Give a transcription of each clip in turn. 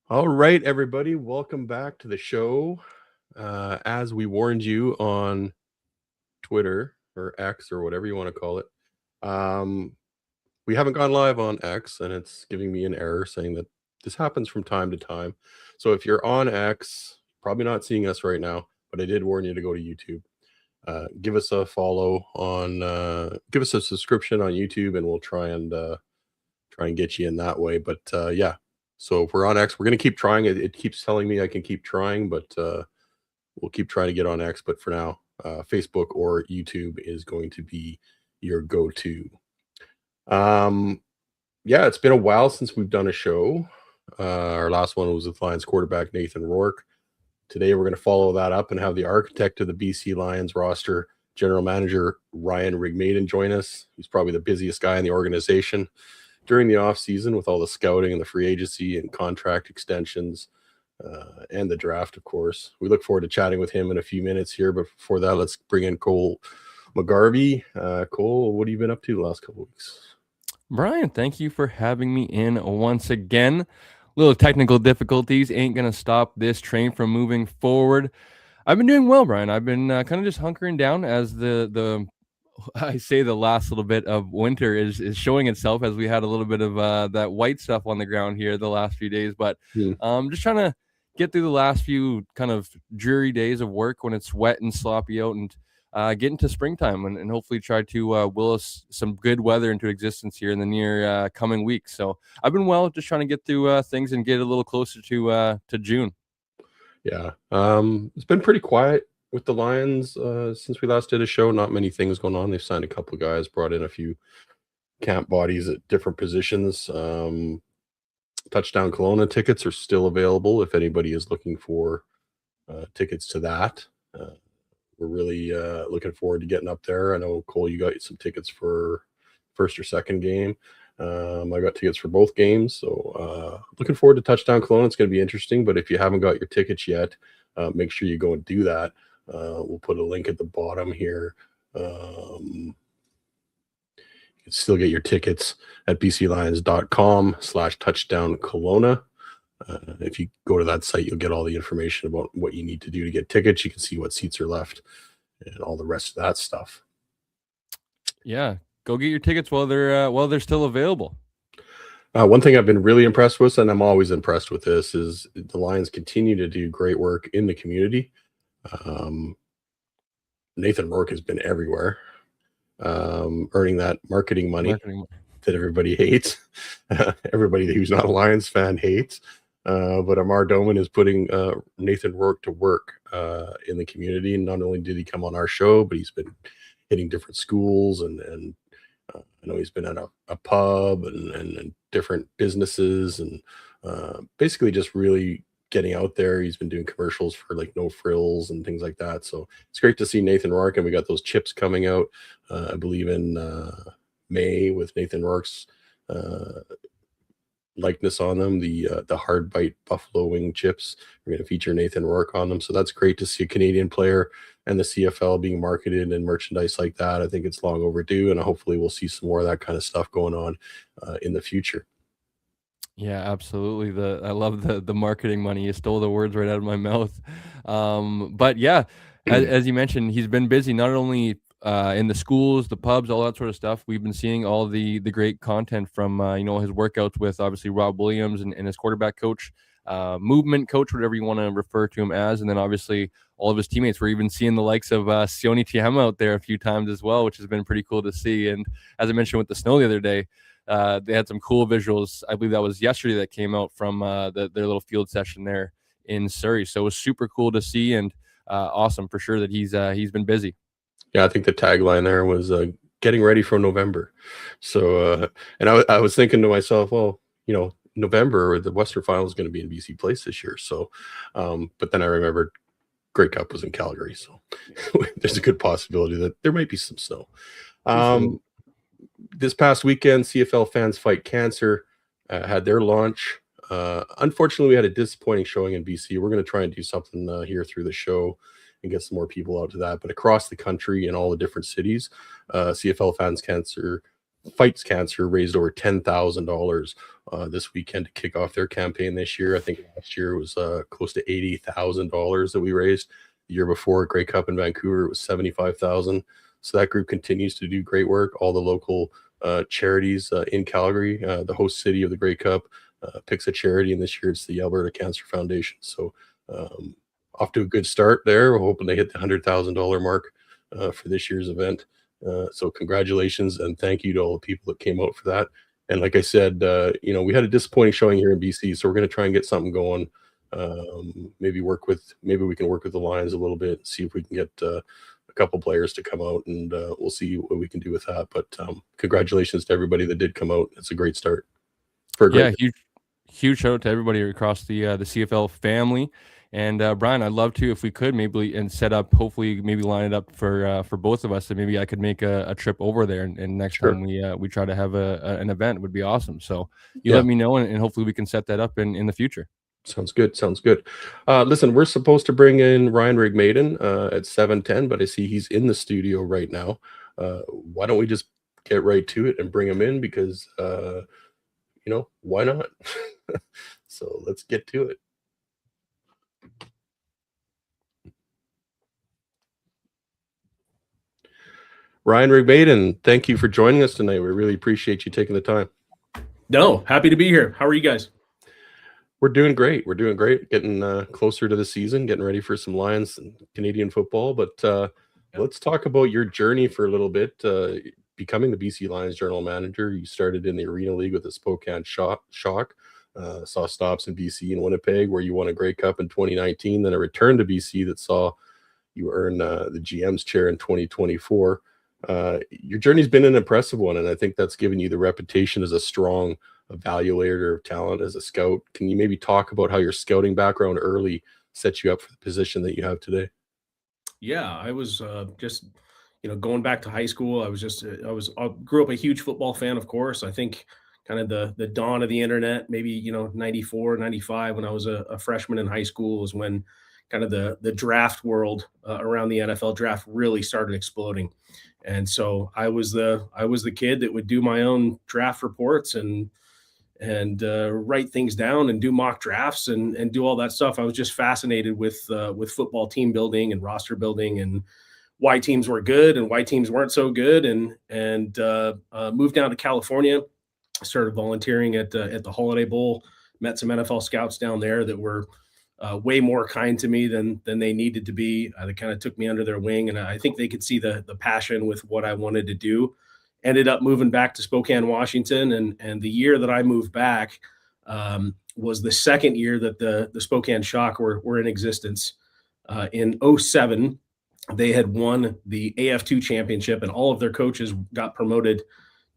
All right, everybody, welcome back to the show. As we warned you on Twitter or X or whatever you want to call it, um, we haven't gone live on X, and it's giving me an error saying that this happens from time to time. So if you're on X, probably not seeing us right now, but I did warn you to go to YouTube. Give us a follow on, give us a subscription on YouTube, and we'll try and get you in that way. But yeah, so if we're on X, we're going to keep trying. It keeps telling me I can keep trying, but we'll keep trying to get on X. But for now, Facebook or YouTube is going to be your go-to. Yeah, it's been a while since we've done a show. Our last one was with Lions quarterback Nathan Rourke. Today, we're going to follow that up and have the architect of the BC Lions roster, general manager Ryan Rigmaiden, join us. He's probably the busiest guy in the organization during the offseason with all the scouting and the free agency and contract extensions and the draft, of course. We look forward to chatting with him in a few minutes here. But before that, let's bring in Cole McGarvey. Cole, what have you been up to the last couple of weeks? Brian, thank you for having me in once again. Little technical difficulties ain't going to stop this train from moving forward. I've been doing well, Brian. I've been kind of just hunkering down as the I say the last little bit of winter is showing itself, as we had a little bit of that white stuff on the ground here the last few days. But just trying to get through the last few kind of dreary days of work when it's wet and sloppy out, and get into springtime and hopefully try to will us some good weather into existence here in the near coming weeks. So I've been well, just trying to get through things and get a little closer to June. Yeah, it's been pretty quiet with the Lions since we last did a show. Not many things going on. They've signed a couple of guys, brought in a few camp bodies at different positions. Touchdown Kelowna tickets are still available if anybody is looking for tickets to that. We're really looking forward to getting up there. I know, Cole, you got some tickets for first or second game. I got tickets for both games. So looking forward to Touchdown Kelowna. It's going to be interesting. But if you haven't got your tickets yet, make sure you go and do that. We'll put a link at the bottom here. You can still get your tickets at bclions.com/touchdown Kelowna. If you go to that site, you'll get all the information about what you need to do to get tickets. You can see what seats are left and all the rest of that stuff. Yeah, go get your tickets while they're still available. One thing I've been really impressed with, and I'm always impressed with this, is the Lions continue to do great work in the community. Nathan Rourke has been everywhere, earning that marketing money that everybody hates. Everybody who's not a Lions fan hates. But Amar Doman is putting Nathan Rourke to work in the community. And not only did he come on our show, but he's been hitting different schools and I know he's been at a pub and different businesses and basically just really getting out there. He's been doing commercials for like No Frills and things like that. So it's great to see Nathan Rourke, and we got those chips coming out, I believe in May, with Nathan Rourke's likeness on them, the hard bite buffalo wing chips. We're going to feature Nathan Rourke on them, so that's great to see a Canadian player and the CFL being marketed and merchandise like that. I think it's long overdue, and hopefully we'll see some more of that kind of stuff going on in the future. Yeah, absolutely. I love the marketing money. You stole the words right out of my mouth. But yeah, as you mentioned, he's been busy not only in the schools, the pubs, all that sort of stuff. We've been seeing all the great content from his workouts with obviously Rob Williams and his quarterback coach, movement coach, whatever you want to refer to him as, and then obviously all of his teammates. We're even seeing the likes of Sione Tiama out there a few times as well, which has been pretty cool to see. And as I mentioned with the snow the other day, they had some cool visuals. I believe that was yesterday that came out from their little field session there in Surrey. So it was super cool to see, and awesome for sure that he's been busy. Yeah, I think the tagline there was getting ready for November. So, and I was thinking to myself, well, November, the Western Final is going to be in BC Place this year. So, but then I remembered Grey Cup was in Calgary. So there's a good possibility that there might be some snow. This past weekend, CFL Fans Fight Cancer had their launch. Unfortunately, we had a disappointing showing in BC. We're going to try and do something here through the show and get some more people out to that. But across the country in all the different cities, CFL Fans Cancer Fights Cancer raised over $10,000 this weekend to kick off their campaign this year. I think last year it was close to $80,000 that we raised. The year before, Grey Cup in Vancouver, it was 75,000. So that group continues to do great work. All the local charities in Calgary, the host city of the Grey Cup, picks a charity, and this year it's the Alberta Cancer Foundation. So off to a good start there. We're hoping to hit the $100,000 mark for this year's event. So congratulations and thank you to all the people that came out for that. And like I said, we had a disappointing showing here in BC, so we're going to try and get something going. Maybe we can work with the Lions a little bit, see if we can get a couple players to come out, and we'll see what we can do with that. But congratulations to everybody that did come out. It's a great start for a great huge shout out to everybody across the CFL family. And Brian, I'd love to, if we could, maybe and set up, hopefully maybe line it up for both of us, and maybe I could make a trip over there, and next time we try to have an event, would be awesome. So you let me know, and hopefully we can set that up in the future. Sounds good. Listen, we're supposed to bring in Ryan Rigmaiden at 7:10, but I see he's in the studio right now. Why don't we just get right to it and bring him in, because why not? So let's get to it. Ryan Rigmaiden, thank you for joining us tonight. We really appreciate you taking the time. No, happy to be here. How are you guys? We're doing great. Getting closer to the season, getting ready for some Lions and Canadian football. But let's talk about your journey for a little bit. Becoming the BC Lions general manager, you started in the Arena League with the Spokane Shock. Saw stops in BC and Winnipeg, where you won a Grey Cup in 2019. Then a return to BC that saw you earn the GM's chair in 2024. Your journey's been an impressive one, and I think that's given you the reputation as a strong evaluator of talent as a scout. Can you maybe talk about how your scouting background early set you up for the position that you have today? Yeah, I was just, going back to high school. I grew up a huge football fan, of course. I think kind of the dawn of the internet, maybe, 94, 95, when I was a freshman in high school, was when kind of the draft world around the NFL draft really started exploding. And so I was the kid that would do my own draft reports and write things down and do mock drafts and do all that stuff. I was just fascinated with football team building and roster building, and why teams were good and why teams weren't so good. And moved down to California, started volunteering at the Holiday Bowl, met some NFL scouts down there that were way more kind to me than they needed to be. They kind of took me under their wing, and I think they could see the passion with what I wanted to do. Ended up moving back to Spokane, Washington, and the year that I moved back was the second year that the Spokane Shock were in existence. In 2007, they had won the AF2 championship, and all of their coaches got promoted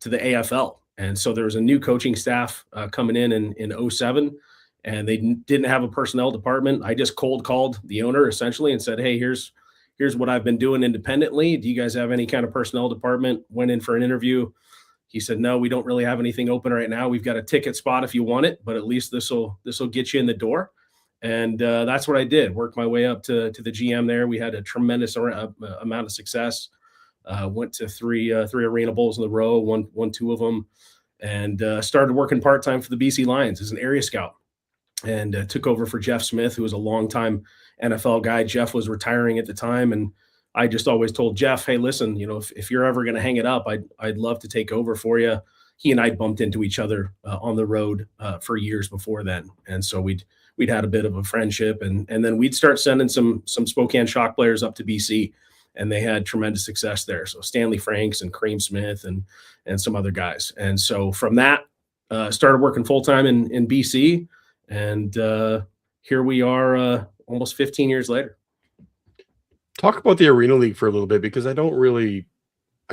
to the AFL. And so there was a new coaching staff coming in 2007. And they didn't have a personnel department. I just cold called the owner essentially and said, "Hey, here's what I've been doing independently. Do you guys have any kind of personnel department?" Went in for an interview. He said, "No, we don't really have anything open right now. We've got a ticket spot if you want it, but at least this will get you in the door." And that's what I did. Worked my way up to the GM there. We had a tremendous amount of success. Went to three Arena Bowls in a row, won two of them, and started working part-time for the BC Lions as an area scout. And took over for Jeff Smith, who was a longtime NFL guy. Jeff was retiring at the time, and I just always told Jeff, "Hey, listen, if you're ever going to hang it up, I'd love to take over for you." He and I bumped into each other on the road for years before then, and so we'd had a bit of a friendship, and then we'd start sending some Spokane Shock players up to BC, and they had tremendous success there. So Stanley Franks and Kareem Smith and some other guys, and so from that, started working full time in BC. And here we are almost 15 years later. Talk about the Arena League for a little bit, because I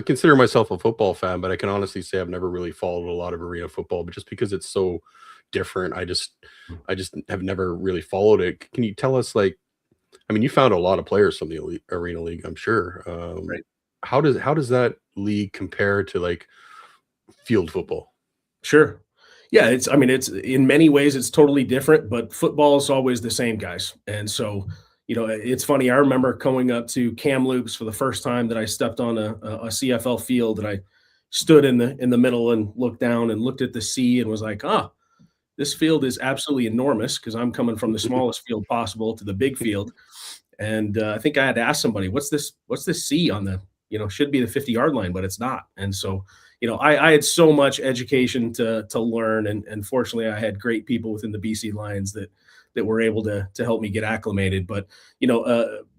consider myself a football fan, but I can honestly say I've never really followed a lot of arena football, but just because it's so different, I just have never really followed it. Can you tell us, you found a lot of players from the Arena League, I'm sure. Right. How does that league compare to field football? Sure. Yeah, it's in many ways it's totally different, but football is always the same, guys. And so, it's funny. I remember going up to Kamloops for the first time that I stepped on a CFL field, and I stood in the middle and looked down and looked at the sea and was like, "Ah, this field is absolutely enormous," because I'm coming from the smallest field possible to the big field. And I think I had to ask somebody, "What's this sea on the, should be the 50-yard line, but it's not." And so, I had so much education to learn, and fortunately, I had great people within the BC Lions that were able to help me get acclimated. But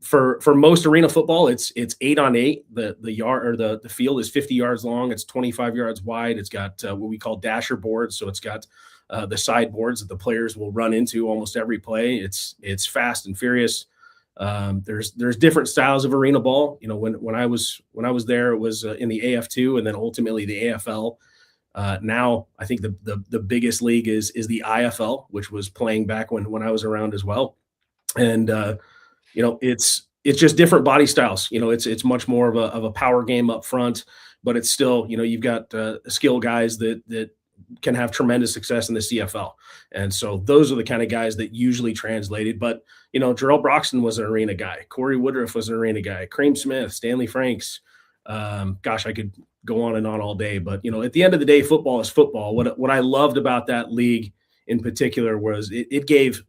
for most arena football, it's 8-on-8. The yard, or the field, is 50 yards long. It's 25 yards wide. It's got what we call dasher boards, so it's got the side boards that the players will run into almost every play. It's fast and furious. There's different styles of arena ball. When I was there, it was in the AF2 and then ultimately the AFL. Now I think the biggest league is the IFL, which was playing back when I was around as well. And it's just different body styles. It's much more of a power game up front, but it's still, you've got skill guys that can have tremendous success in the CFL. And so those are the kind of guys that usually translated. But, Jarrell Broxton was an arena guy. Corey Woodruff was an arena guy. Cream Smith, Stanley Franks. Gosh, I could go on and on all day. But, at the end of the day, football is football. What I loved about that league in particular was it gave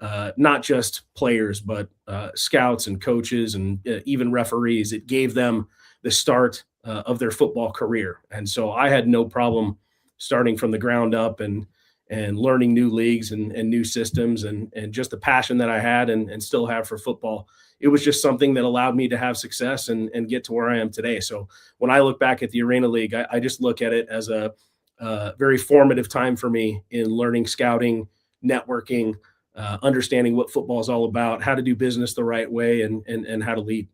not just players, but scouts and coaches and even referees, it gave them the start of their football career. And so I had no problem starting from the ground up and learning new leagues and new systems and just the passion that I had and still have for football. It was just something that allowed me to have success and get to where I am today. So when I look back at the Arena League, I just look at it as a very formative time for me in learning scouting, networking, understanding what football is all about, how to do business the right way, and how to lead.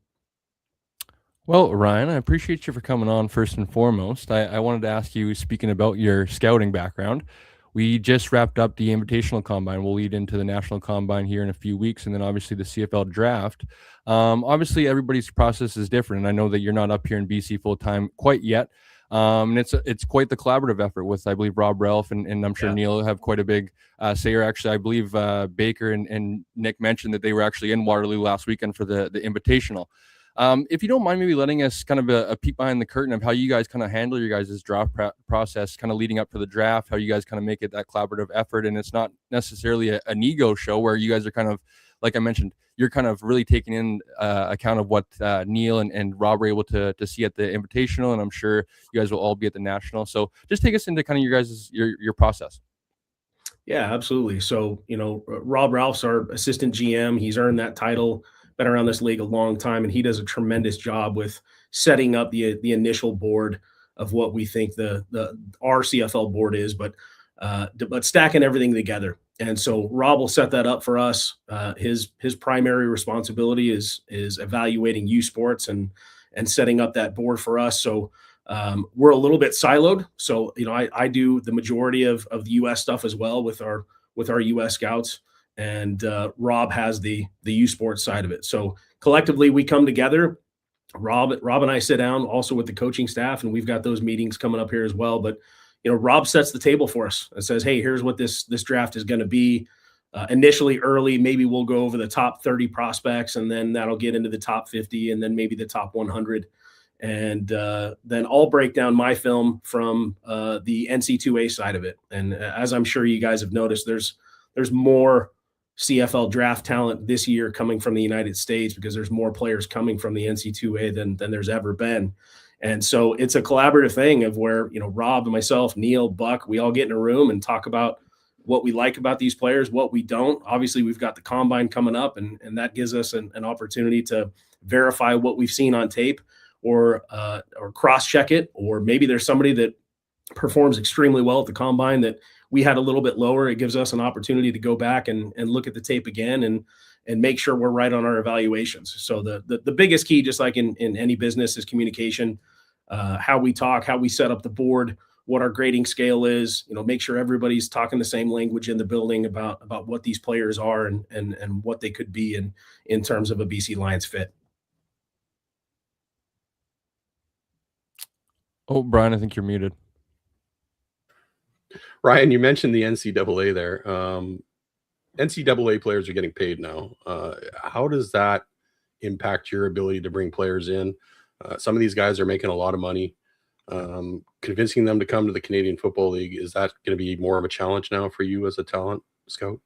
Well, Ryan, I appreciate you for coming on first and foremost. I wanted to ask you, speaking about your scouting background, we just wrapped up the Invitational Combine. We'll lead into the National Combine here in a few weeks, and then obviously the CFL Draft. Obviously, everybody's process is different, and I know that you're not up here in BC full-time quite yet. And it's quite the collaborative effort with, I believe, Rob Ralph and I'm sure Neil have quite a big say. Actually, I believe Baker and Nick mentioned that they were actually in Waterloo last weekend for the Invitational. If you don't mind maybe letting us kind of a peek behind the curtain of how you guys kind of handle your guys' draft process, kind of leading up to the draft, how you guys kind of make it that collaborative effort. And it's not necessarily an ego show where you guys are kind of, like I mentioned, you're kind of really taking in account of what Neil and Rob were able to see at the Invitational. And I'm sure you guys will all be at the National. So just take us into kind of your guys' your process. Yeah, absolutely. So, Rob Ralph's our assistant GM. He's earned that title, been around this league a long time, and he does a tremendous job with setting up the initial board of what we think our CFL board is, but stacking everything together. And so Rob will set that up for us. His primary responsibility is evaluating U Sports and setting up that board for us. So we're a little bit siloed. So I do the majority of the US stuff as well with our US scouts. And Rob has the U Sports side of it. So collectively we come together. Rob and I sit down also with the coaching staff, and we've got those meetings coming up here as well. But Rob sets the table for us and says, "Hey, here's what this draft is going to be." Initially, early, maybe we'll go over the top 30 prospects, and then that'll get into the top 50, and then maybe the top 100. And then I'll break down my film from the NC2A side of it. And as I'm sure you guys have noticed, there's more CFL draft talent this year coming from the United States because there's more players coming from the NC2A than there's ever been. And so it's a collaborative thing of where, Rob and myself, Neil, Buck, we all get in a room and talk about what we like about these players, what we don't. Obviously, we've got the combine coming up, and that gives us an opportunity to verify what we've seen on tape or cross-check it. Or maybe there's somebody that performs extremely well at the combine that we had a little bit lower. It gives us an opportunity to go back and look at the tape again and make sure we're right on our evaluations. So the biggest key, just like in any business, is communication. How we talk, how we set up the board, what our grading scale is, make sure everybody's talking the same language in the building about what these players are and what they could be in terms of a BC Lions fit. Oh, Brian, I think you're muted. Ryan, you mentioned the NCAA there. NCAA players are getting paid now. How does that impact your ability to bring players in? Some of these guys are making a lot of money. Convincing them to come to the Canadian Football League, is that going to be more of a challenge now for you as a talent scout?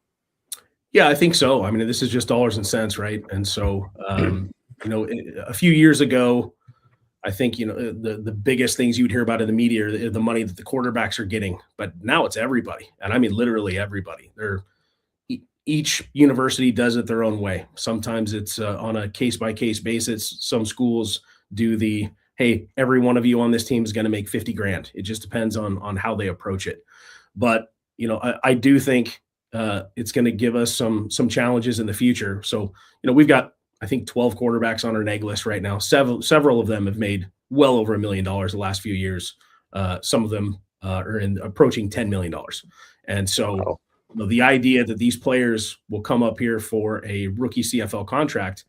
Yeah, I think so. I mean, this is just dollars and cents, right? And so, a few years ago, I think the biggest things you'd hear about in the media are the money that the quarterbacks are getting, but now it's everybody, and I mean literally everybody. Each university does it their own way. Sometimes it's on a case by case basis. Some schools do the hey, every one of you on this team is going to make 50 grand. It just depends on how they approach it. But I do think it's going to give us some challenges in the future. So we've got I think 12 quarterbacks on our neg list right now. Several of them have made well over $1 million the last few years. Some of them are approaching $10 million. And so Wow. the idea that these players will come up here for a rookie CFL contract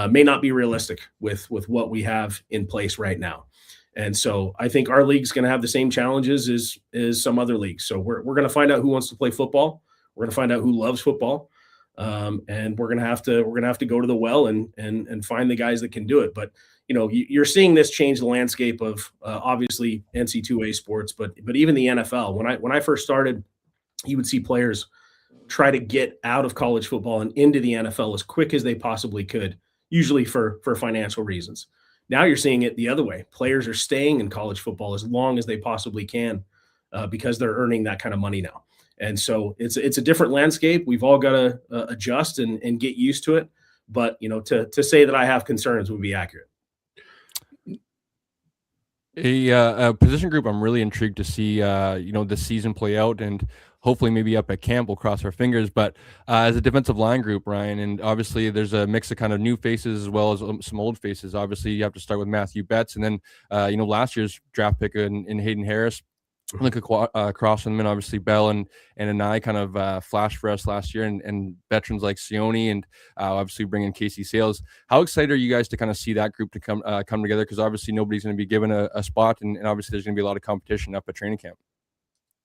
may not be realistic with what we have in place right now. And so I think our league's going to have the same challenges as some other leagues. So we're going to find out who wants to play football. We're going to find out who loves football. And we're gonna have to go to the well and find the guys that can do it. But you're seeing this change the landscape of obviously NC2A sports, but even the NFL. When I first started, you would see players try to get out of college football and into the NFL as quick as they possibly could, usually for financial reasons. Now you're seeing it the other way. Players are staying in college football as long as they possibly can because they're earning that kind of money now. And so it's a different landscape. We've all got to adjust and get used to it. But to say that I have concerns would be accurate. A position group I'm really intrigued to see this season play out, and hopefully maybe up at camp. We'll cross our fingers. But as a defensive line group, Ryan, and obviously there's a mix of kind of new faces as well as some old faces. Obviously you have to start with Matthew Betts, and then last year's draft pick in Hayden Harris. Look across from them, and obviously Bell and Anai kind of flashed for us last year, and veterans like Sione and obviously bringing Casey Sales. How excited are you guys to kind of see that group to come together? Because obviously nobody's going to be given a spot, and obviously there's going to be a lot of competition up at training camp.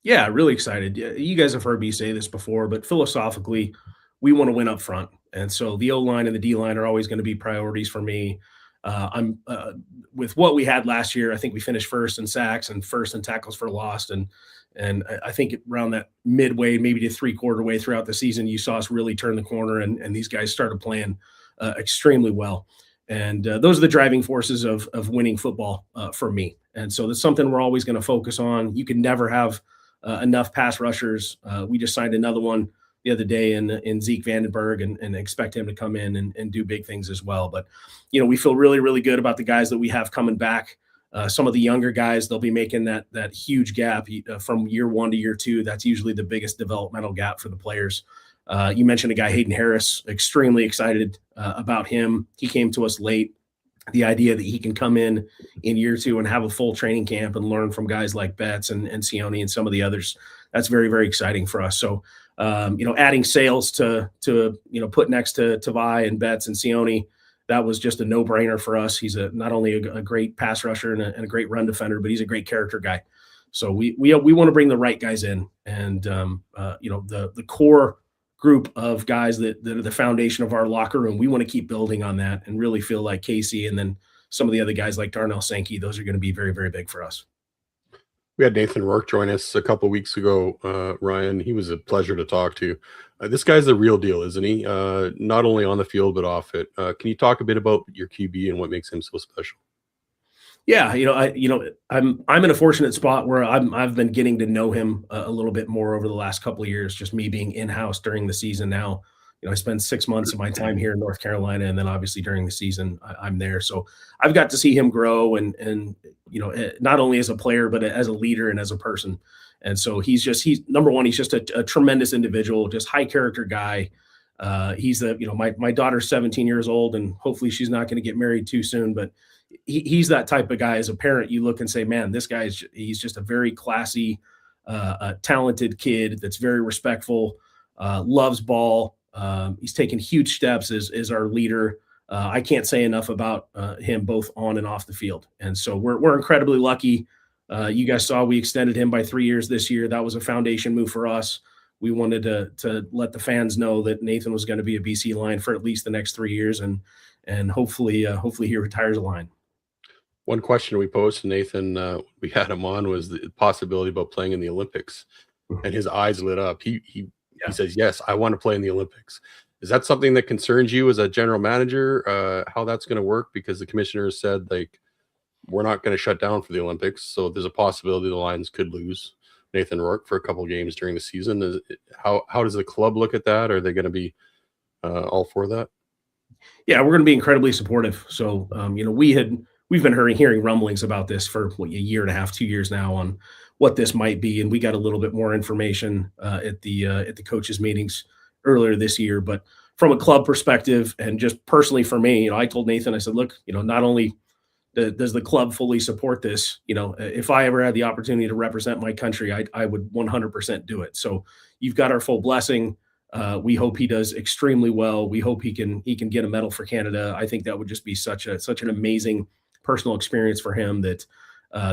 Yeah, really excited. You guys have heard me say this before, but philosophically, we want to win up front. And so the O-line and the D-line are always going to be priorities for me. I'm with what we had last year. I think we finished first in sacks and first in tackles for loss, and I think around that midway, maybe to three-quarter way throughout the season, you saw us really turn the corner, and these guys started playing extremely well. And those are the driving forces of winning football for me. And so that's something we're always going to focus on. You can never have enough pass rushers. We just signed another one the other day in Zeke Vandenberg and expect him to come in and do big things as well. But, we feel really, really good about the guys that we have coming back. Some of the younger guys, they'll be making that huge gap from year one to year two. That's usually the biggest developmental gap for the players. You mentioned a guy, Hayden Harris, extremely excited about him. He came to us late. The idea that he can come in year two and have a full training camp and learn from guys like Betts and Sione and some of the others, that's very, very exciting for us. So, adding Sales to put next to Tavai and Betts and Sione, that was just a no-brainer for us. He's not only a great pass rusher and a great run defender, but he's a great character guy. So we want to bring the right guys in, and the core group of guys that are the foundation of our locker room. We want to keep building on that and really feel like Casey and then some of the other guys like Darnell Sankey, those are going to be very, very big for us. We had Nathan Rourke join us a couple of weeks ago, Ryan. He was a pleasure to talk to. This guy's the real deal, isn't he? Not only on the field, but off it. Can you talk a bit about your QB and what makes him so special? Yeah, I'm in a fortunate spot where I've been getting to know him a little bit more over the last couple of years, just me being in-house during the season now. I spend 6 months of my time here in North Carolina, and then obviously during the season I'm there. So I've got to see him grow and not only as a player, but as a leader and as a person. And so he's number one, he's just a tremendous individual, just high character guy. He's my daughter's 17 years old, and hopefully she's not going to get married too soon, but he's that type of guy. As a parent, you look and say, man, this guy he's just a very classy, talented kid that's very respectful, loves ball. He's taken huge steps as our leader. I can't say enough about him both on and off the field. And so we're incredibly lucky. You guys saw we extended him by 3 years this year. That was a foundation move for us. We wanted to let the fans know that Nathan was going to be a BC Lion for at least the next 3 years, and hopefully he retires a Lion. One question we posed to Nathan, we had him on, was the possibility about playing in the Olympics, and his eyes lit up. He Yeah. says, "Yes, I want to play in the Olympics." Is that something that concerns you as a general manager? How that's going to work? Because the commissioner said, like, we're not going to shut down for the Olympics, so there's a possibility the Lions could lose Nathan Rourke for a couple games during the season. How does the club look at that? Are they going to be all for that? Yeah, we're going to be incredibly supportive. So, we've been hearing rumblings about this for a year and a half, 2 years now on what this might be, and we got a little bit more information at the coaches meetings earlier this year. But from a club perspective, and just personally for me, I told Nathan, I said, look, not only does the club fully support this, if I ever had the opportunity to represent my country, I would 100% do it. So you've got our full blessing. We hope he does extremely well. We hope he can get a medal for Canada. I think that would just be such an amazing personal experience for him that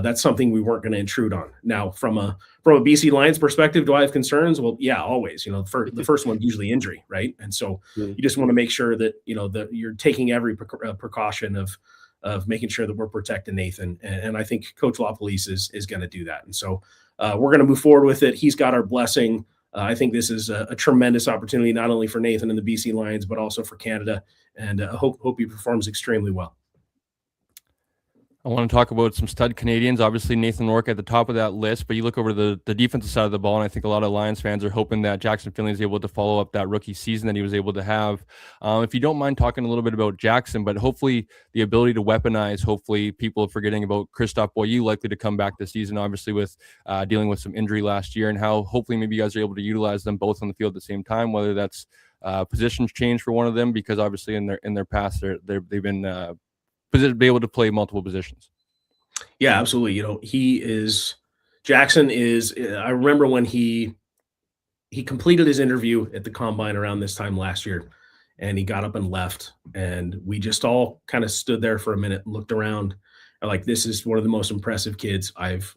that's something we weren't going to intrude on. Now, from a BC Lions perspective, do I have concerns? Well, yeah, always. The first one's usually injury, right? And so you just want to make sure that that you're taking every precaution of making sure that we're protecting Nathan. And I think Coach LaPolice is going to do that. And so we're going to move forward with it. He's got our blessing. I think this is a tremendous opportunity, not only for Nathan and the BC Lions, but also for Canada. And hope he performs extremely well. I want to talk about some stud Canadians. Obviously, Nathan Rourke at the top of that list, but you look over the defensive side of the ball, and I think a lot of Lions fans are hoping that Jackson Finley is able to follow up that rookie season that he was able to have. If you don't mind talking a little bit about Jackson, but hopefully the ability to weaponize, hopefully people are forgetting about Christophe Boilly likely to come back this season, obviously with dealing with some injury last year, and how hopefully maybe you guys are able to utilize them both on the field at the same time, whether that's positions change for one of them, because obviously in their past they've been be able to play multiple positions. Yeah, absolutely. Jackson is, I remember when he completed his interview at the combine around this time last year, and he got up and left, and we just all kind of stood there for a minute and looked around, and like, this is one of the most impressive kids I've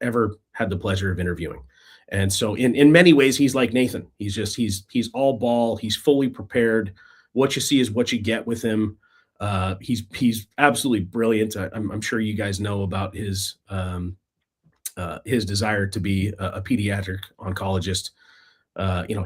ever had the pleasure of interviewing. And so in many ways, he's like Nathan. He's all ball. He's fully prepared. What you see is what you get with him. He's absolutely brilliant. I'm sure you guys know about his desire to be a pediatric oncologist.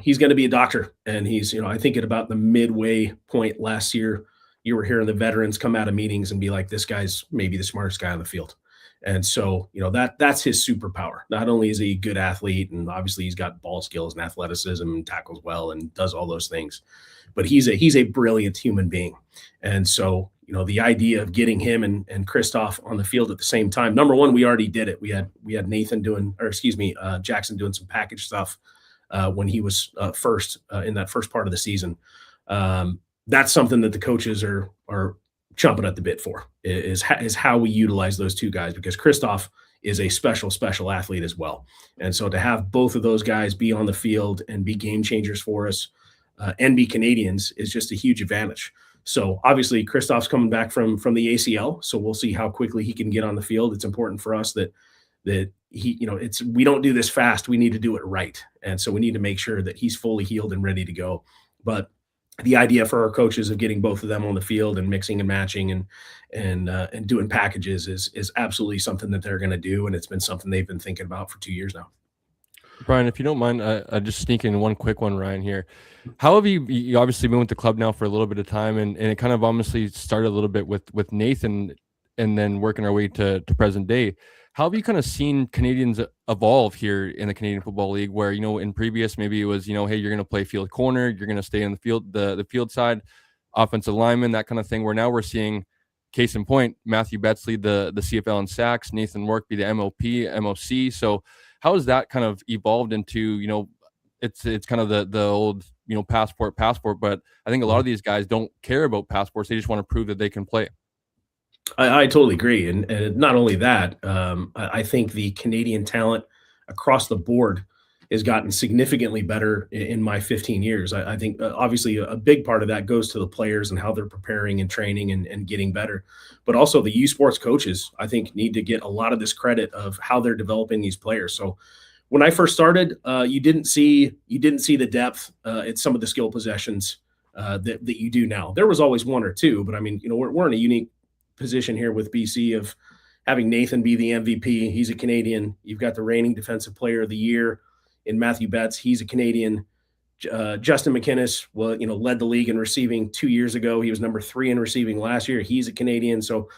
He's going to be a doctor, and he's, I think at about the midway point last year, you were hearing the veterans come out of meetings and be like, this guy's maybe the smartest guy on the field. And so, that's his superpower. Not only is he a good athlete, and obviously he's got ball skills and athleticism and tackles well and does all those things, but he's a brilliant human being. And so, the idea of getting him and Christophe on the field at the same time, number one, we already did it. We had Nathan Jackson doing some package stuff when he was first in that first part of the season. That's something that the coaches are chomping at the bit for, is how we utilize those two guys, because Christophe is a special athlete as well. And so to have both of those guys be on the field and be game changers for us and be Canadians is just a huge advantage. So obviously Christophe's coming back from the ACL, so we'll see how quickly he can get on the field. It's important for us that he, we don't do this fast. We need to do it right. And so we need to make sure that he's fully healed and ready to go. But the idea for our coaches of getting both of them on the field and mixing and matching and doing packages is absolutely something that they're going to do. And it's been something they've been thinking about for 2 years now. Brian, if you don't mind, I just sneak in one quick one, Ryan, here. How have you obviously been with the club now for a little bit of time, and it kind of honestly started a little bit with Nathan and then working our way to present day. How have you kind of seen Canadians evolve here in the Canadian Football League, where, in previous, maybe it was, hey, you're going to play field corner, you're going to stay in the field, the field side, offensive lineman, that kind of thing, where now we're seeing, case in point, Matthew Betsley, the CFL in sacks, Nathan Rourke be the MLP, MOC. So how has that kind of evolved into, it's kind of the old, passport, but I think a lot of these guys don't care about passports. They just want to prove that they can play. I totally agree. And not only that, I think the Canadian talent across the board has gotten significantly better in my 15 years. I think obviously a big part of that goes to the players and how they're preparing and training and getting better. But also the U Sports coaches, I think, need to get a lot of this credit of how they're developing these players. So when I first started, you didn't see the depth at some of the skill possessions that you do now. There was always one or two, but I mean, we're in a unique position here with BC of having Nathan be the MVP. He's a Canadian. You've got the reigning Defensive Player of the Year in Matthew Betts. He's a Canadian. Justin McInnes, led the league in receiving 2 years ago. He was number 3 in receiving last year. He's a Canadian. So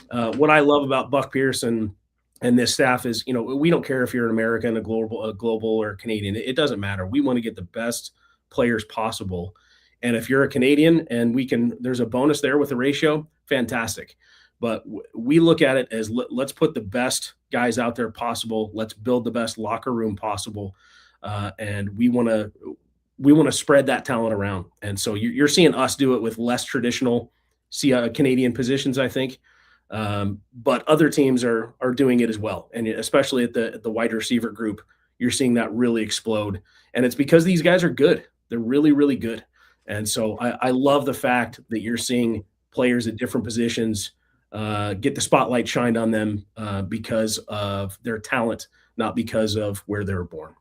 what I love about Buck Pearson and this staff is, we don't care if you're an American, a global or Canadian. It doesn't matter. We want to get the best players possible. And if you're a Canadian and there's a bonus there with the ratio, fantastic. But we look at it as let's put the best guys out there possible. Let's build the best locker room possible. And we want to spread that talent around. And so you're seeing us do it with less traditional Canadian positions, I think. But other teams are doing it as well. And especially at the wide receiver group, you're seeing that really explode. And it's because these guys are good. They're really, really good. And so I love the fact that you're seeing players at different positions get the spotlight shined on them because of their talent, not because of where they were born.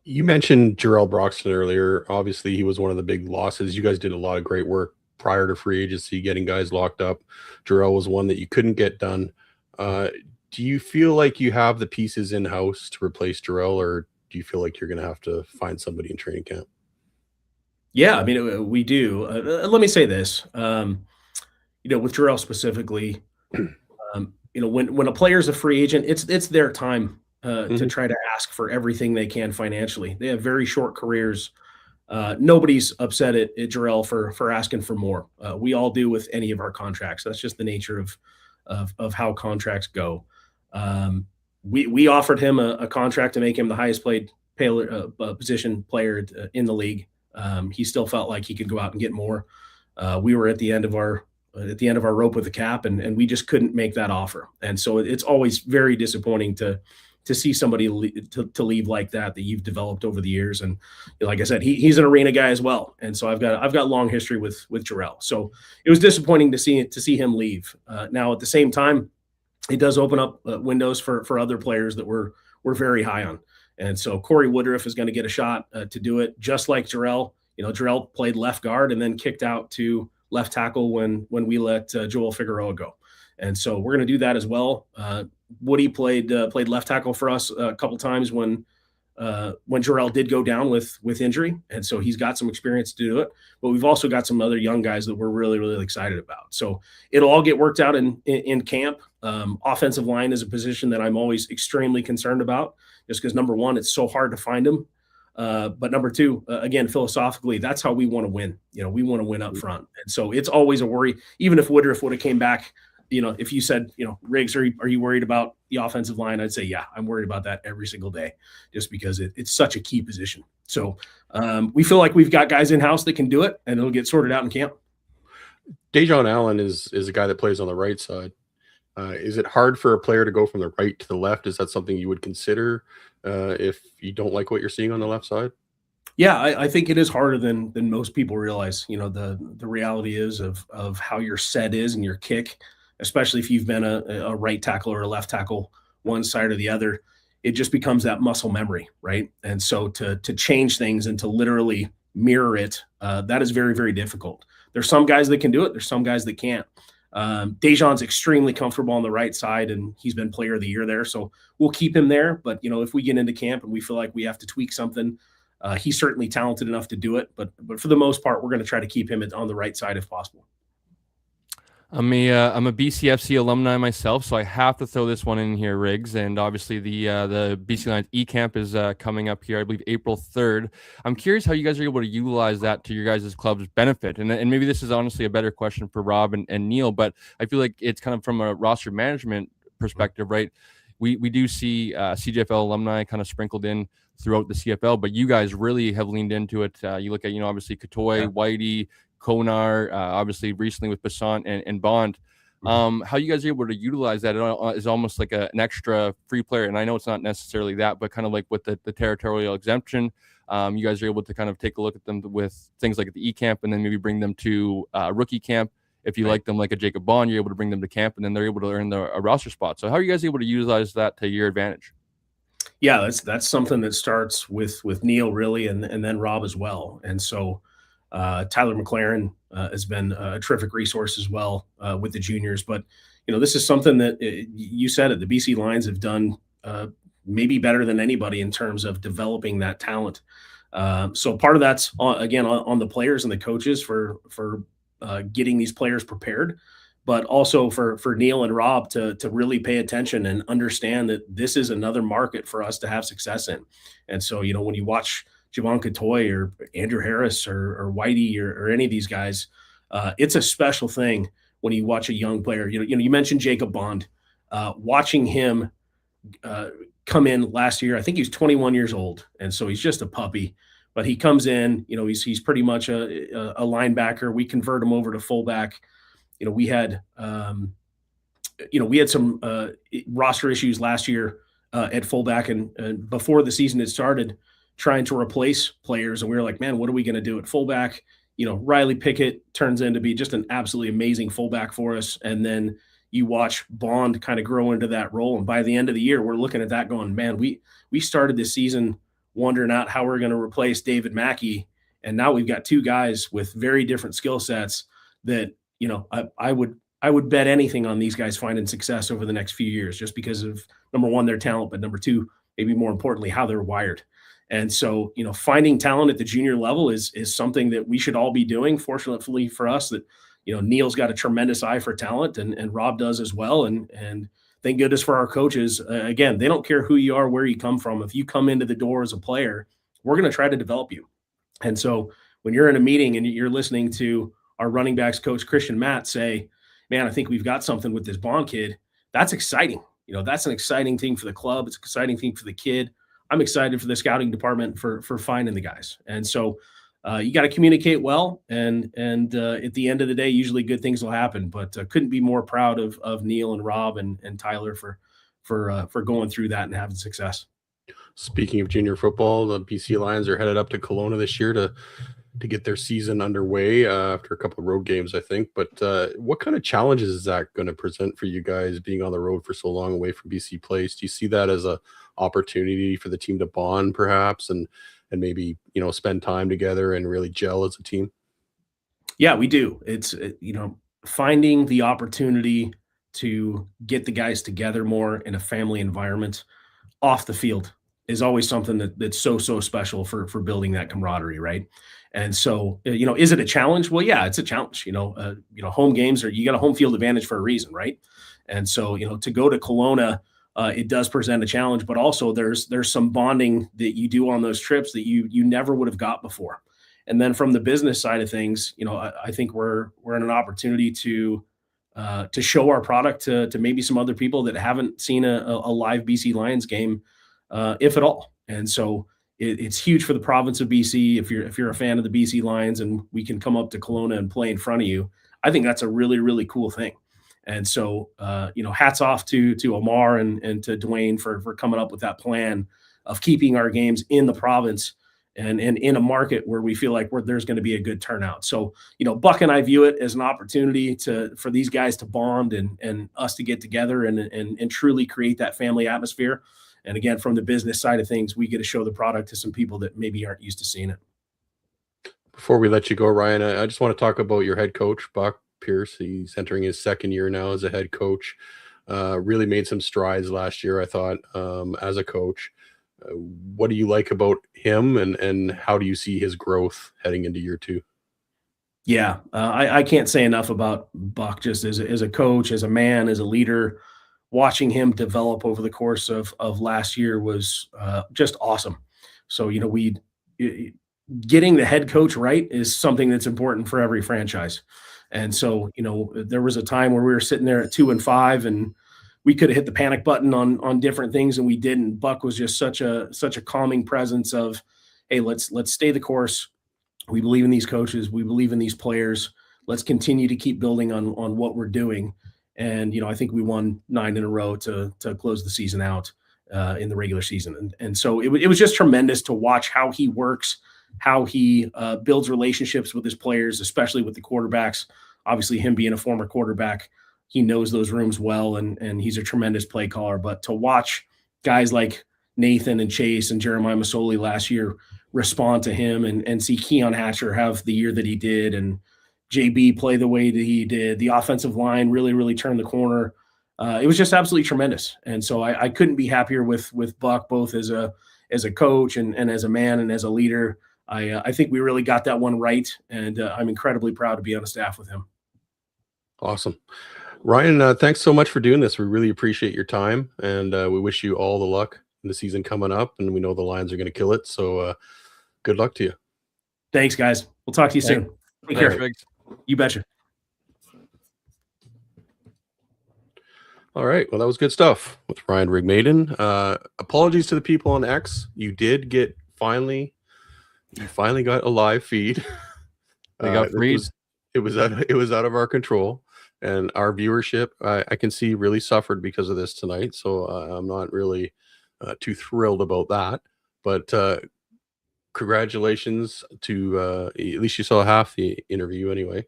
You mentioned Jarrell Broxton earlier. Obviously, he was one of the big losses. You guys did a lot of great work prior to free agency, getting guys locked up. Jarrell was one that you couldn't get done. Do you feel like you have the pieces in-house to replace Jarrell, or do you feel like you're going to have to find somebody in training camp? Yeah, I mean, we do. Let me say this. With Jarrell specifically, when a player's a free agent, it's their time to try to ask for everything they can financially. They have very short careers. Nobody's upset at Jarrell for asking for more. We all do with any of our contracts. That's just the nature of how contracts go. We offered him a contract to make him the highest paid position player in the league. He still felt like he could go out and get more. We were at the end of our rope with the cap, and we just couldn't make that offer. And so it's always very disappointing to see somebody to leave like that you've developed over the years. And like I said, he's an arena guy as well. And so I've got long history with Jarrell. So it was disappointing to see him leave. Now at the same time, it does open up windows for other players that we're very high on. And so Corey Woodruff is going to get a shot to do it, just like Jarrell. Jarrell played left guard and then kicked out to left tackle when we let Joel Figueroa go. And so we're going to do that as well. Woody played left tackle for us a couple times when Jarrell did go down with injury, and so he's got some experience to do it. But we've also got some other young guys that we're really, really excited about. So it'll all get worked out in camp. Offensive line is a position that I'm always extremely concerned about, just because number one, it's so hard to find them. But number two, again, philosophically, that's how we want to win. We want to win up front, and so it's always a worry. Even if Woodruff would have came back. If you said, Riggs, are you worried about the offensive line? I'd say, yeah, I'm worried about that every single day, just because it's such a key position. So we feel like we've got guys in-house that can do it, and it'll get sorted out in camp. Dejon Allen is a guy that plays on the right side. Is it hard for a player to go from the right to the left? Is that something you would consider if you don't like what you're seeing on the left side? Yeah, I think it is harder than most people realize. The reality is of how your set is and your kick, especially if you've been a right tackle or a left tackle, one side or the other, it just becomes that muscle memory, right? And so to change things and to literally mirror it, that is very, very difficult. There's some guys that can do it. There's some guys that can't. Dejon's extremely comfortable on the right side, and he's been player of the year there. So we'll keep him there. But, if we get into camp and we feel like we have to tweak something, he's certainly talented enough to do it. But for the most part, we're going to try to keep him on the right side if possible. I'm a BCFC alumni myself, so I have to throw this one in here, Riggs. And obviously the BC Lions E-Camp is coming up here, I believe April 3rd. I'm curious how you guys are able to utilize that to your guys' club's benefit. And maybe this is honestly a better question for Rob and Neil, but I feel like it's kind of from a roster management perspective, right? We do see CJFL alumni kind of sprinkled in throughout the CFL, but you guys really have leaned into it. You look at, obviously Katoy, Whitey, Konar, obviously recently with Bassant and Bond. How you guys are able to utilize that is almost like an extra free player. And I know it's not necessarily that, but kind of like with the territorial exemption, you guys are able to kind of take a look at them with things like the E-Camp and then maybe bring them to rookie camp. If you like them like a Jacob Bond, you're able to bring them to camp and then they're able to earn a roster spot. So how are you guys able to utilize that to your advantage? Yeah, that's something that starts with Neil really, and then Rob as well. And so Tyler McLaren has been a terrific resource as well with the juniors. But this is something that you said it. The BC Lions have done maybe better than anybody in terms of developing that talent. So part of that's on the players and the coaches for getting these players prepared, but also for Neil and Rob to really pay attention and understand that this is another market for us to have success in. And so when you watch Javon Katoy or Andrew Harris or Whitey or any of these guys, it's a special thing when you watch a young player. You mentioned Jacob Bond, watching him come in last year. I think he's 21 years old, and so he's just a puppy. But he comes in, he's pretty much a linebacker. We convert him over to fullback. We had some roster issues last year at fullback, and before the season had started, trying to replace players, and we were like, man, what are we going to do at fullback? Riley Pickett turns in to be just an absolutely amazing fullback for us, and then you watch Bond kind of grow into that role, and by the end of the year, we're looking at that going, man, we started this season wondering out how we're going to replace David Mackey, and now we've got two guys with very different skill sets that I would bet anything on these guys finding success over the next few years, just because of, number one, their talent, but number two, maybe more importantly, how they're wired. And so, finding talent at the junior level is something that we should all be doing. Fortunately for us, that Neil's got a tremendous eye for talent, and Rob does as well. And thank goodness for our coaches. Again, they don't care who you are, where you come from. If you come into the door as a player, we're going to try to develop you. And so when you're in a meeting and you're listening to our running backs coach, Christian Matt, say, man, I think we've got something with this Bond kid, that's exciting. That's an exciting thing for the club. It's an exciting thing for the kid. I'm excited for the scouting department for finding the guys. And so you got to communicate well. And at the end of the day, usually good things will happen. But couldn't be more proud of Neil and Rob and Tyler for going through that and having success. Speaking of junior football, the BC Lions are headed up to Kelowna this year to get their season underway after a couple of road games, I think. But what kind of challenges is that going to present for you guys, being on the road for so long away from BC Place? Do you see that as a opportunity for the team to bond, perhaps, and maybe spend time together and really gel as a team? Yeah, we do. It's finding the opportunity to get the guys together more in a family environment off the field is always something that's so special for building that camaraderie, right? And so, is it a challenge? Well, yeah, it's a challenge. Home games you got a home field advantage for a reason, right? And so, to go to Kelowna, it does present a challenge, but also there's some bonding that you do on those trips that you never would have got before. And then from the business side of things, I think we're in an opportunity to show our product to maybe some other people that haven't seen a live BC Lions game, if at all. And so it's huge for the province of BC. If you're a fan of the BC Lions and we can come up to Kelowna and play in front of you, I think that's a really, really cool thing. And so, hats off to Omar and to Dwayne for coming up with that plan of keeping our games in the province and in a market where we feel like there's going to be a good turnout. So, Buck and I view it as an opportunity for these guys to bond and us to get together and truly create that family atmosphere. And again, from the business side of things, we get to show the product to some people that maybe aren't used to seeing it. Before we let you go, Ryan, I just want to talk about your head coach, Buck Pierce. He's entering his second year now as a head coach. Really made some strides last year, I thought, as a coach. What do you like about him, and how do you see his growth heading into year two? Yeah, I can't say enough about Buck just as a coach, as a man, as a leader. Watching him develop over the course of last year was just awesome. So, getting the head coach right is something that's important for every franchise. And so, there was a time where we were sitting there at 2-5 and we could have hit the panic button on different things and we didn't. Buck was just such a calming presence of, hey, let's stay the course. We believe in these coaches. We believe in these players. Let's continue to keep building on what we're doing. And, I think we won 9 in a row to close the season out in the regular season. And so it was just tremendous to watch how he works, how he builds relationships with his players, especially with the quarterbacks. Obviously, him being a former quarterback, he knows those rooms well, and he's a tremendous play caller. But to watch guys like Nathan and Chase and Jeremiah Masoli last year respond to him and see Keon Hatcher have the year that he did, and JB play the way that he did. The offensive line really turned the corner. It was just absolutely tremendous. And so I couldn't be happier with Buck, both as a coach and as a man and as a leader. I think we really got that one right, and I'm incredibly proud to be on the staff with him. Awesome. Ryan, thanks so much for doing this. We really appreciate your time, and we wish you all the luck in the season coming up, and we know the Lions are going to kill it, so good luck to you. Thanks, guys. We'll talk to you soon. Take care. Riggs. You betcha. All right. Well, that was good stuff with Ryan Rigmaiden. Apologies to the people on X. You did get finally got a live feed. They got freed. It was out of our control, and our viewership I can see really suffered because of this tonight. So I'm not really too thrilled about that. But congratulations to at least you saw half the interview anyway.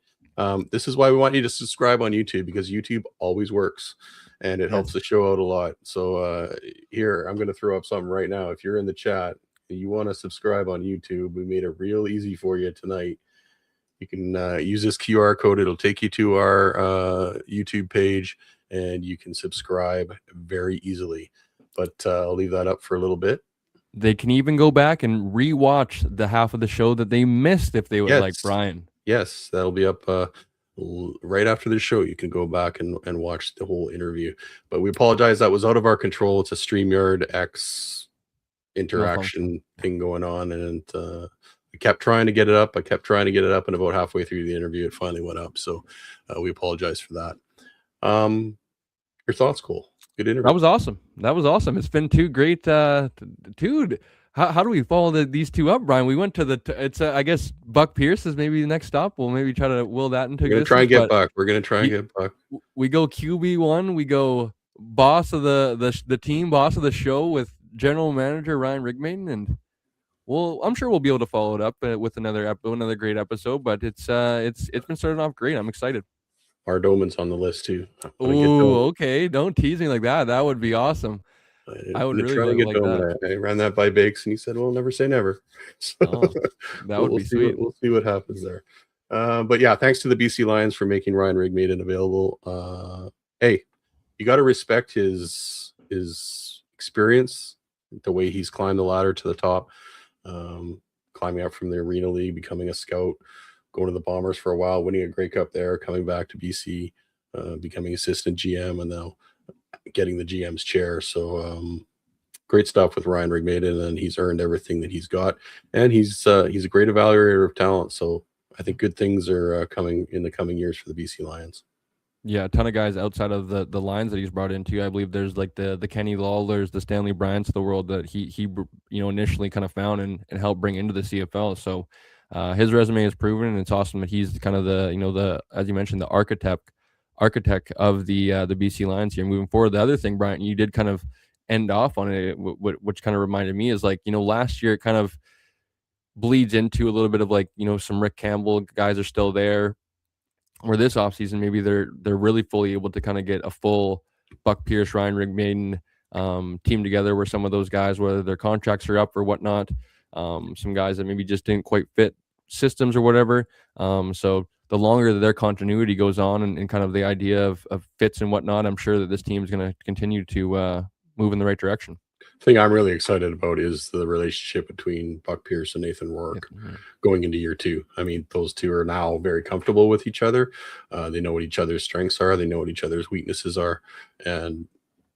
This is why we want you to subscribe on YouTube, because YouTube always works and it helps the show out a lot. So here, I'm going to throw up something right now. If you're in the chat and you want to subscribe on YouTube, we made it real easy for you tonight. You can use this QR code. It'll take you to our YouTube page, and you can subscribe very easily. But I'll leave that up for a little bit. They can even go back and rewatch the half of the show that they missed if they would like Brian. Yes, that'll be up right after the show. You can go back and watch the whole interview. But we apologize. That was out of our control. It's a StreamYard X interaction thing going on. And I kept trying to get it up. And about halfway through the interview, it finally went up. So we apologize for that. Your thoughts, Cole? Good interview. That was awesome. It's been two great, dude. How do we follow these two up, Brian? We went to it's I guess Buck Pierce is maybe the next stop. We'll maybe try to will that into. We're gonna try and get Buck. We're gonna try and get Buck. We go QB1. We go boss of the team, boss of the show with general manager Ryan Rigmaiden, and I'm sure we'll be able to follow it up with another great episode. But it's been starting off great. I'm excited. Our Doman's on the list too. Oh, okay. Don't tease me like that. That would be awesome. I would really like that. I ran that by Bakes, and he said, "Well, never say never." So that would be sweet. We'll see what happens there. But yeah, thanks to the BC Lions for making Ryan Rigmaiden available. Hey, you got to respect his experience, the way he's climbed the ladder to the top, climbing up from the Arena League, becoming a scout, going to the Bombers for a while, winning a Grey Cup there, coming back to BC, becoming assistant GM, and now getting the GM's chair. So great stuff with Ryan Rigmaiden, and he's earned everything that he's got, and he's a great evaluator of talent. So I think good things are coming in the coming years for the BC Lions. Yeah, a ton of guys outside of the lines that he's brought into. I believe there's like the Kenny Lawlers, the Stanley Bryants of the world that he initially kind of found and helped bring into the CFL. So his resume is proven, and it's awesome that he's kind of the as you mentioned, the architect of the BC Lions here moving forward. The other thing, Brian, you did kind of end off on it, which kind of reminded me is like, last year it kind of bleeds into a little bit of like, some Rick Campbell guys are still there, or this offseason, maybe they're really fully able to kind of get a full Buck Pierce, Ryan Rigmaiden team together, where some of those guys, whether their contracts are up or whatnot, some guys that maybe just didn't quite fit systems or whatever. So the longer that their continuity goes on and kind of the idea of fits and whatnot, I'm sure that this team is going to continue to move in the right direction. The thing I'm really excited about is the relationship between Buck Pierce and Nathan Rourke going into year 2. I mean, those two are now very comfortable with each other. They know what each other's strengths are. They know what each other's weaknesses are. And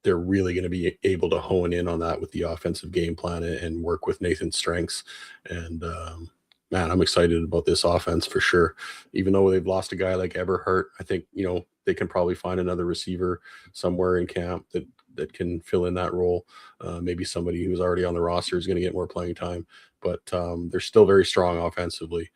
they're really going to be able to hone in on that with the offensive game plan and work with Nathan's strengths. And, man, I'm excited about this offense for sure. Even though they've lost a guy like Eberhardt, I think, they can probably find another receiver somewhere in camp that can fill in that role. Maybe somebody who's already on the roster is going to get more playing time. But they're still very strong offensively.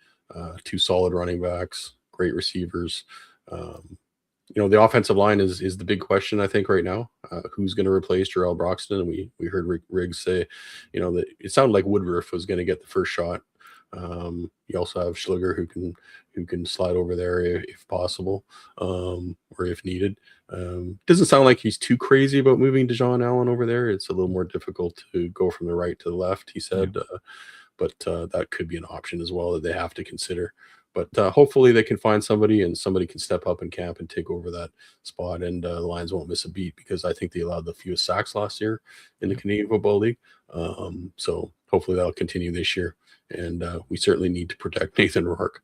2 solid running backs, great receivers. The offensive line is the big question, I think, right now. Who's going to replace Jarrell Broxton? And we heard Riggs say, that it sounded like Woodruff was going to get the first shot. You also have Schluger who can slide over there if possible, or if needed. Doesn't sound like he's too crazy about moving DeJon Allen over there. It's a little more difficult to go from the right to the left, he said, but that could be an option as well that they have to consider. But hopefully they can find somebody, and somebody can step up in camp and take over that spot, and the Lions won't miss a beat, because I think they allowed the fewest sacks last year in the Canadian Football League. So hopefully that'll continue this year, and we certainly need to protect Nathan Rourke.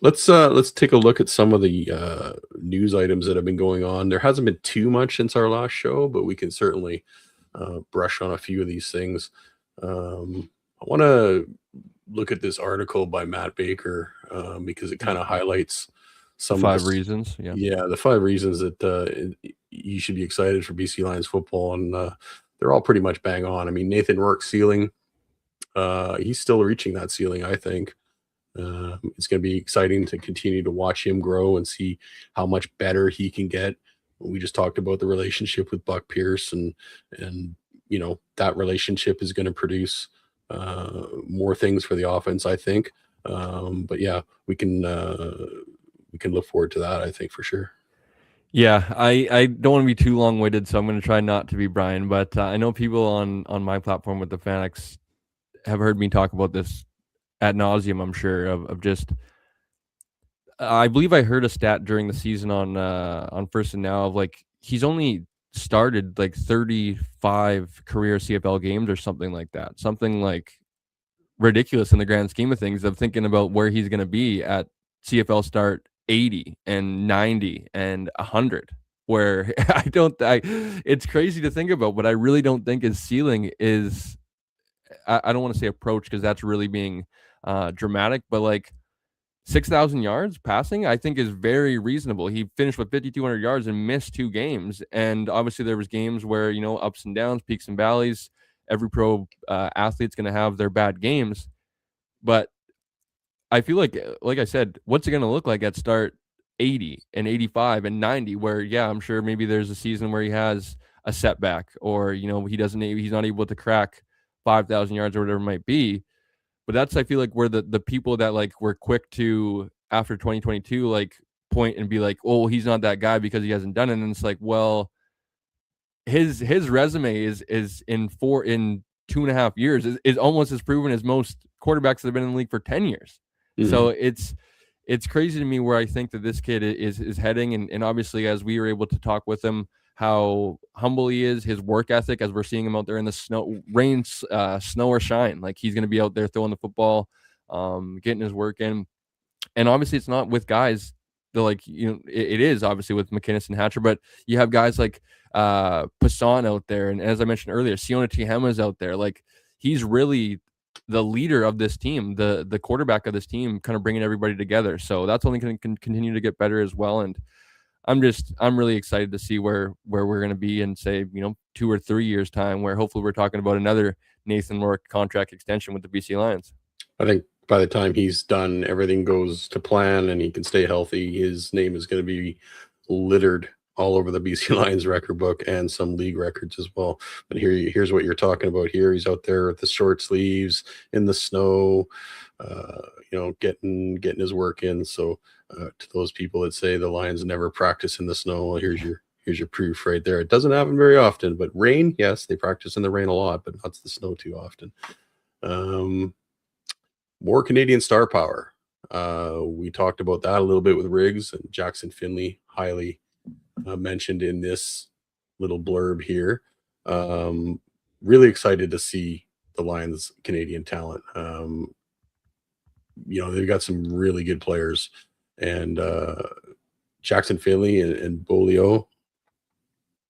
Let's take a look at some of the news items that have been going on. There hasn't been too much since our last show, but we can certainly brush on a few of these things. I want to look at this article by Matt Baker because it kind of highlights some 5 reasons. Yeah, the 5 reasons that you should be excited for BC Lions football, and they're all pretty much bang on. I mean, Nathan Rourke's ceiling, he's still reaching that ceiling, I think. It's going to be exciting to continue to watch him grow and see how much better he can get. We just talked about the relationship with Buck Pierce, and that relationship is going to produce more things for the offense, I think. But yeah, we can look forward to that, I think, for sure. Yeah, I don't want to be too long-winded, so I'm going to try not to be Brian, but I know people on my platform with the Fanatics have heard me talk about this ad nauseum, I'm sure, of just, I believe I heard a stat during the season on First and Now of like, he's only started like 35 career CFL games or something like that. Something like ridiculous in the grand scheme of things, of thinking about where he's going to be at CFL start 80 and 90 and 100, where it's crazy to think about, but I really don't think his ceiling is, I don't want to say approach, because that's really being dramatic, but like 6,000 yards passing, I think, is very reasonable. He finished with 5,200 yards and missed 2 games. And obviously there was games where, ups and downs, peaks and valleys. Every pro athlete's going to have their bad games. But I feel like I said, what's it going to look like at start 80 and 85 and 90, where, yeah, I'm sure maybe there's a season where he has a setback, or, he's not able to crack 5,000 yards or whatever it might be. But that's, I feel like, where the people that like were quick to, after 2022, like point and be like, oh, he's not that guy because he hasn't done it. And it's like, well, his resume is in 2.5 years is almost as proven as most quarterbacks that have been in the league for 10 years. Mm-hmm. So it's crazy to me where I think that this kid is heading. And obviously, as we were able to talk with him, how humble he is, his work ethic, as we're seeing him out there in the snow, rain, snow or shine, like he's going to be out there throwing the football, getting his work in. And obviously it's not with guys that, like, it is obviously with McInnes and Hatcher, but you have guys like Passan out there. And as I mentioned earlier, Siona Tihema's out there. Like, he's really the leader of this team, the quarterback of this team, kind of bringing everybody together. So that's only going to continue to get better as well. And I'm really excited to see where we're going to be in, say, 2 or 3 years time, where hopefully we're talking about another Nathan Rourke contract extension with the BC Lions. I think by the time he's done, everything goes to plan and he can stay healthy, his name is going to be littered all over the BC Lions record book and some league records as well. But here's what you're talking about here. He's out there with the short sleeves in the snow, getting his work in. So to those people that say the Lions never practice in the snow, well, here's your proof right there. It doesn't happen very often, but rain, yes, they practice in the rain a lot, but not the snow too often. More Canadian star power. We talked about that a little bit with Riggs, and Jackson Finley highly mentioned in this little blurb here. Really excited to see the Lions Canadian talent. They've got some really good players, and Jackson Finley and Bolio,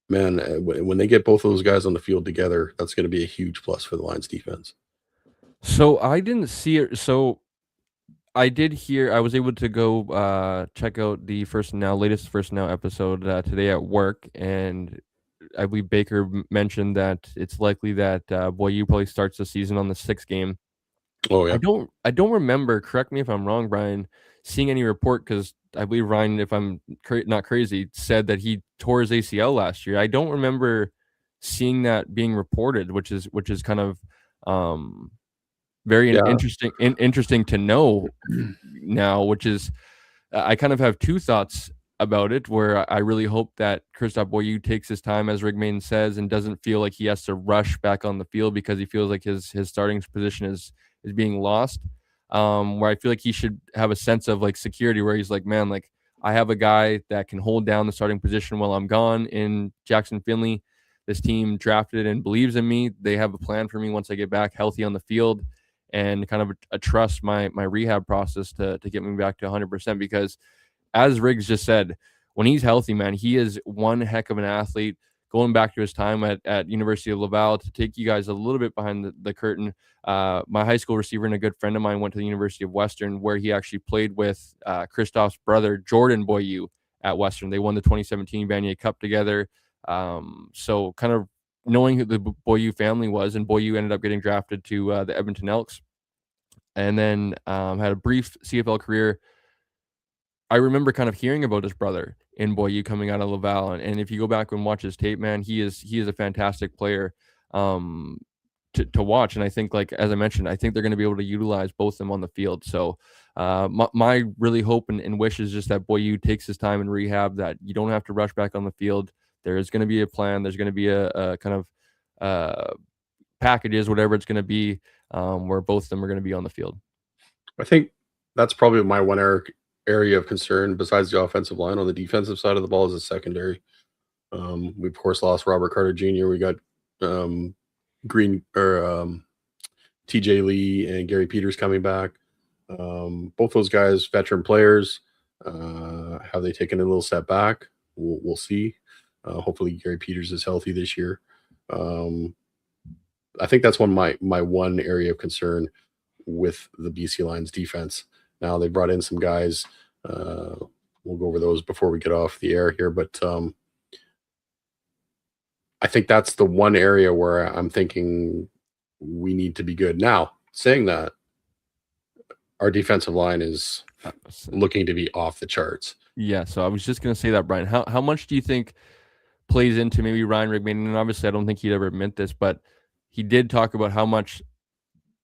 man, when they get both of those guys on the field together, that's going to be a huge plus for the Lions defense. So I didn't see it. So I did hear, I was able to go check out the latest First Now episode today at work, and I believe Baker mentioned that it's likely that Boyu probably starts the season on the 6th game. Oh yeah. I don't remember, correct me if I'm wrong, Brian, seeing any report, because I believe Ryan, if I'm not crazy, said that he tore his ACL last year. I don't remember seeing that being reported, which is kind of very interesting to know now, which is, I kind of have 2 thoughts about it, where I really hope that Christophe Boyu takes his time, as Rigmaiden says, and doesn't feel like he has to rush back on the field because he feels like his starting position is being lost. where I feel like he should have a sense of like security, where he's like, man, like I have a guy that can hold down the starting position while I'm gone in Jackson Finley. This team drafted and believes in me. They have a plan for me once I get back healthy on the field, and kind of a trust my rehab process to get me back to 100%. Because as Riggs just said, when he's healthy, man, he is one heck of an athlete. Going back to his time at University of Laval, to take you guys a little bit behind the curtain, my high school receiver and a good friend of mine went to the University of Western, where he actually played with Christoph's brother, Jordan Boyu, at Western. They won the 2017 Vanier Cup together. So kind of knowing who the Boyu family was, and Boyu ended up getting drafted to the Edmonton Elks, and then had a brief CFL career. I remember kind of hearing about his brother in Boyu coming out of Laval, and if you go back and watch his tape, man, he is a fantastic player to watch. And I think, like as I mentioned, I think they're going to be able to utilize both of them on the field. So my really hope and wish is just that Boyu takes his time in rehab, that you don't have to rush back on the field. There is going to be a plan. There's going to be a kind of packages, whatever it's going to be, where both of them are going to be on the field. I think that's probably my one area of concern besides the offensive line. On the defensive side of the ball is the secondary. We of course lost Robert Carter Jr. We got TJ Lee and Gary Peters coming back. Both those guys, veteran players. Have they taken a little step back? We'll see. Hopefully Gary Peters is healthy this year. I think that's my one area of concern with the BC Lions defense. Now they brought in some guys. We'll go over those before we get off the air here, but I think that's the one area where I'm thinking we need to be good. Now, saying that, our defensive line is looking to be off the charts. Yeah, so I was just going to say that, Brian. How much do you think plays into maybe Ryan Rigmaiden? And obviously, I don't think he'd ever admit this, but he did talk about how much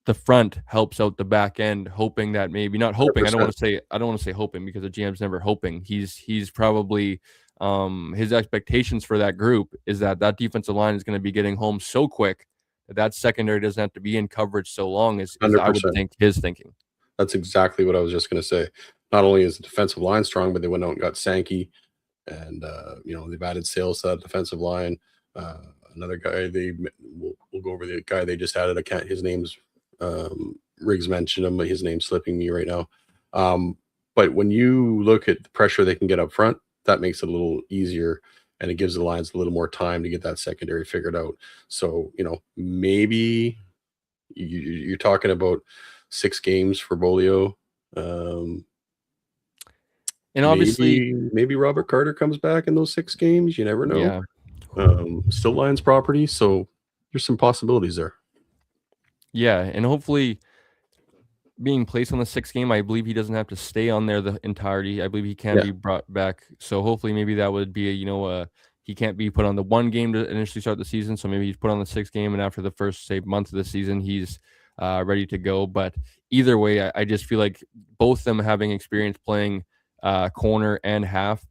the front helps out the back end, hoping that maybe not hoping. 100%. I don't want to say hoping, because the GM's never hoping. He's probably his expectations for that group is that defensive line is going to be getting home so quick that secondary doesn't have to be in coverage so long. Is I would think his thinking. That's exactly what I was just going to say. Not only is the defensive line strong, but they went out and got Sankey, and they've added sales to that defensive line. Another guy we'll go over the guy they just added. His name's Riggs mentioned him, but his name's slipping me right now. But when you look at the pressure they can get up front, that makes it a little easier, and it gives the Lions a little more time to get that secondary figured out. So, maybe you're talking about 6 games for Bolio. And obviously, maybe Robert Carter comes back in those 6 games. You never know. Yeah. Still Lions property, so there's some possibilities there. Yeah, and hopefully being placed on the 6th game, I believe he doesn't have to stay on there the entirety. I believe he can be brought back. So hopefully maybe that would be he can't be put on the 1 game to initially start the season. So maybe he's put on the 6th game, and after the first, say, month of the season, he's ready to go. But either way, I just feel like both them having experience playing corner and half,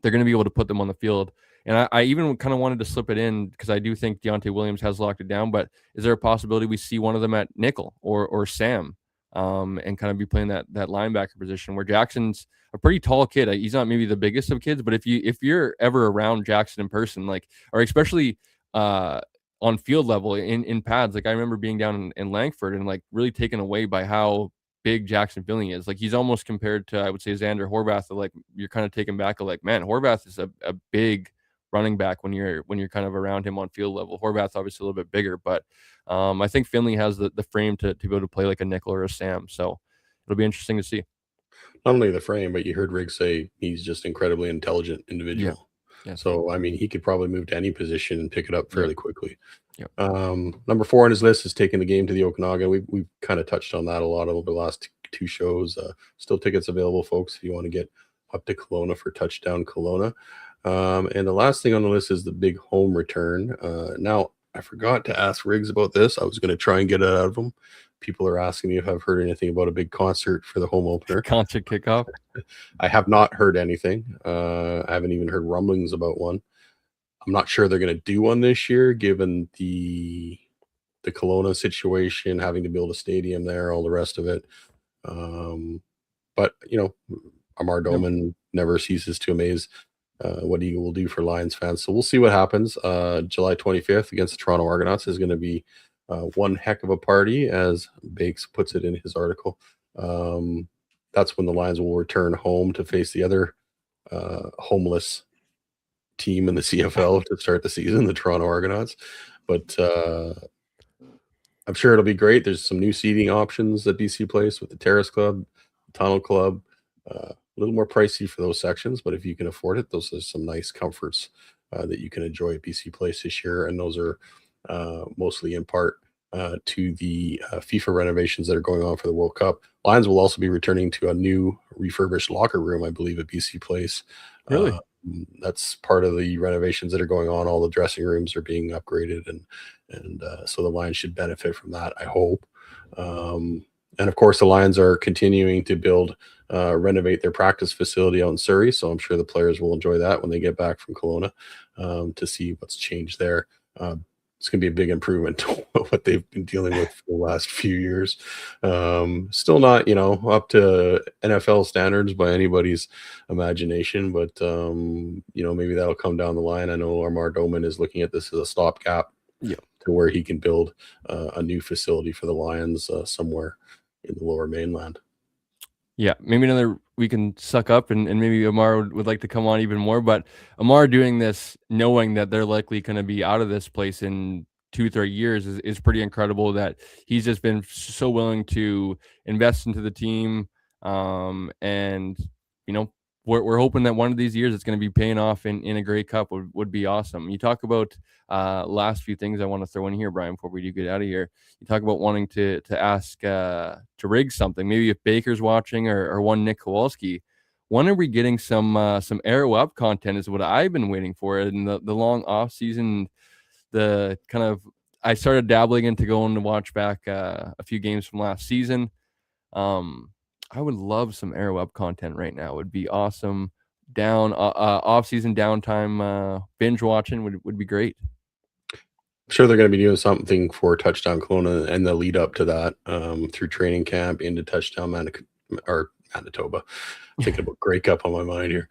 they're going to be able to put them on the field. And I even kind of wanted to slip it in, because I do think Deontay Williams has locked it down. But is there a possibility we see one of them at nickel or Sam, and kind of be playing that linebacker position, where Jackson's a pretty tall kid? He's not maybe the biggest of kids, but if you're ever around Jackson in person, or especially on field level in pads, I remember being down in Langford and really taken away by how big Jackson Finley is. He's almost compared to, I would say, Xander Horvath. You're kind of taken back of man, Horvath is a big running back when you're kind of around him on field level. Horvath's obviously a little bit bigger, but I think Finley has the frame to be able to play like a nickel or a Sam. So it'll be interesting to see. Not only the frame, but you heard Riggs say he's just incredibly intelligent individual. Yeah. So he could probably move to any position and pick it up fairly quickly. Yep. Number 4 on his list is taking the game to the Okanagan. We've kind of touched on that a lot over the last 2 shows. Still tickets available, folks, if you want to get up to Kelowna for Touchdown Kelowna. And the last thing on the list is the big home return. Now, I forgot to ask Riggs about this. I was going to try and get it out of him. People are asking me if I've heard anything about a big concert for the home opener. Concert kickoff? I have not heard anything. I haven't even heard rumblings about one. I'm not sure they're going to do one this year, given the the Kelowna situation, having to build a stadium there, all the rest of it. But Amar Doman never ceases to amaze what he will do for Lions fans. So we'll see what happens. July 25th against the Toronto Argonauts is going to be one heck of a party, as Bakes puts it in his article. That's when the Lions will return home to face the other homeless team in the CFL to start the season, the Toronto Argonauts. But I'm sure it'll be great. There's some new seating options at BC Place with the Terrace Club, Tunnel Club. A little more pricey for those sections, but if you can afford it, those are some nice comforts that you can enjoy at BC Place this year. And those are mostly in part to the FIFA renovations that are going on for the World Cup. Lions will also be returning to a new refurbished locker room, I believe, at BC Place. Really? That's part of the renovations that are going on. All the dressing rooms are being upgraded, and so the Lions should benefit from that, I hope. And of course, the Lions are continuing to renovate their practice facility out in Surrey. So I'm sure the players will enjoy that when they get back from Kelowna to see what's changed there. It's going to be a big improvement to what they've been dealing with for the last few years. Still not, up to NFL standards by anybody's imagination, but, maybe that'll come down the line. I know Amar Doman is looking at this as a stopgap to where he can build a new facility for the Lions somewhere in the Lower Mainland. Yeah, maybe we can suck up and maybe Amar would like to come on even more. But Amar doing this, knowing that they're likely going to be out of this place in 2-3 years is pretty incredible, that he's just been so willing to invest into the team. And, we're hoping that one of these years it's going to be paying off in a Grey Cup would be awesome. You talk about last few things I want to throw in here, Brian, before we do get out of here. You talk about wanting to ask to Rig something. Maybe if Baker's watching or one Nick Kowalski, when are we getting some Arrow Up content is what I've been waiting for. In the long off season, the kind of I started dabbling into going to watch back a few games from last season. I would love some Arrow Up content right now. It would be awesome. Off-season downtime binge watching would be great. I'm sure they're going to be doing something for Touchdown Kelowna and the lead up to that through training camp into Touchdown Manitoba. I'm thinking about Grey Cup on my mind here.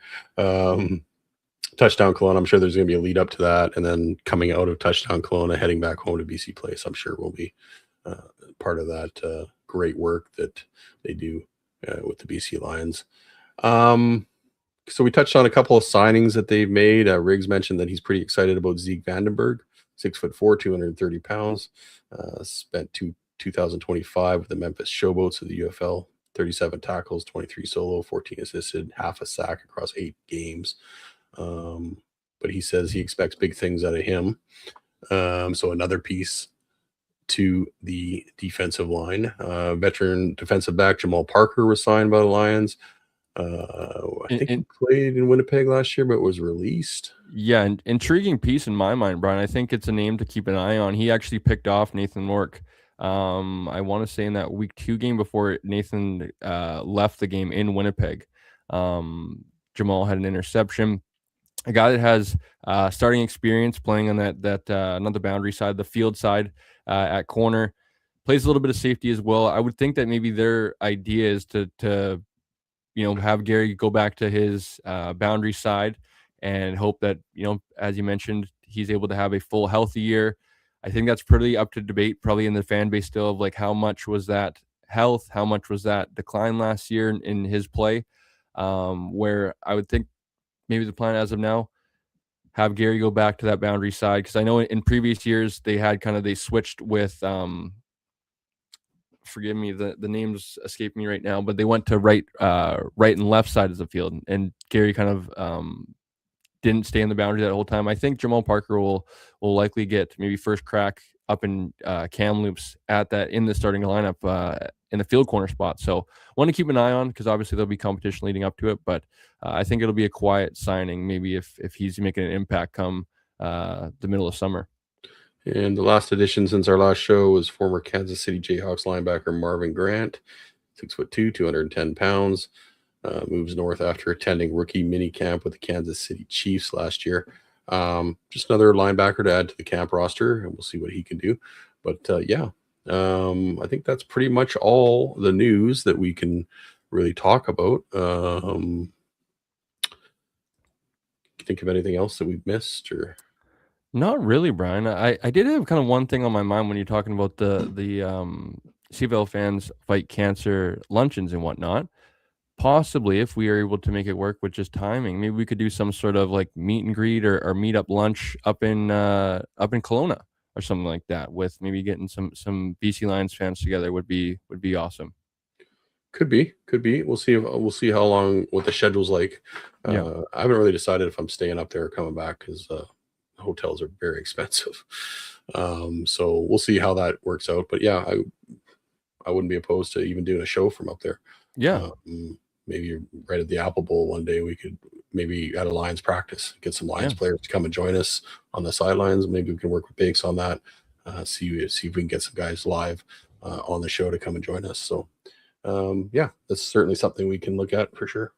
Touchdown Kelowna, I'm sure there's going to be a lead up to that. And then coming out of Touchdown Kelowna, heading back home to BC Place, I'm sure will be part of that great work that they do with the BC Lions. So we touched on a couple of signings that they've made. Riggs mentioned that he's pretty excited about Zeke Vandenberg, 6'4", 230 pounds. Spent 2025 with the Memphis Showboats of the UFL. 37 tackles, 23 solo, 14 assisted, half a sack across 8 games. But he says he expects big things out of him. So another piece to the defensive line. Veteran defensive back Jamal Parker was signed by the Lions. I think he played in Winnipeg last year, but was released. Yeah, an intriguing piece in my mind, Brian. I think it's a name to keep an eye on. He actually picked off Nathan Rourke. I want to say in that week 2 game before Nathan left the game in Winnipeg. Jamal had an interception. A guy that has starting experience playing on that not the boundary side, the field side at corner, plays a little bit of safety as well. I would think that maybe their idea is to have Gary go back to his boundary side and hope that, as you mentioned, he's able to have a full healthy year. I think that's pretty up to debate, probably in the fan base still, of like how much was that health, how much was that decline last year in his play, where I would think maybe the plan as of now, have Gary go back to that boundary side. Because I know in previous years they switched with forgive me, the names escape me right now, but they went to right and left sides of the field, and Gary kind of didn't stay in the boundary that whole time. I think Jamal Parker will likely get maybe first crack up in Kamloops at that in the starting lineup in the field corner spot. So want to keep an eye on, because obviously there'll be competition leading up to it, but I think it'll be a quiet signing maybe if he's making an impact come the middle of summer. And the last addition since our last show was former Kansas City Jayhawks linebacker Marvin Grant, 6'2", 210 pounds. Moves north after attending rookie mini camp with the Kansas City Chiefs last year. Just another linebacker to add to the camp roster, and we'll see what he can do. But yeah, I think that's pretty much all the news that we can really talk about. Think of anything else that we've missed or? Not really, Brian. I did have kind of one thing on my mind when you're talking about the CFL fans fight cancer luncheons and whatnot. Possibly, if we are able to make it work with just timing, maybe we could do some sort of like meet and greet or meet up lunch up in Kelowna or something like that. With maybe getting some BC Lions fans together would be awesome. Could be. We'll see how long, what the schedule's like. Yeah. I haven't really decided if I'm staying up there or coming back because hotels are very expensive. So we'll see how that works out. But yeah, I wouldn't be opposed to even doing a show from up there. Yeah. Maybe right at the Apple Bowl one day we could maybe at a Lions practice get some Lions players to come and join us on the sidelines. Maybe we can work with Bakes on that. See if we can get some guys live on the show to come and join us. So yeah, that's certainly something we can look at for sure.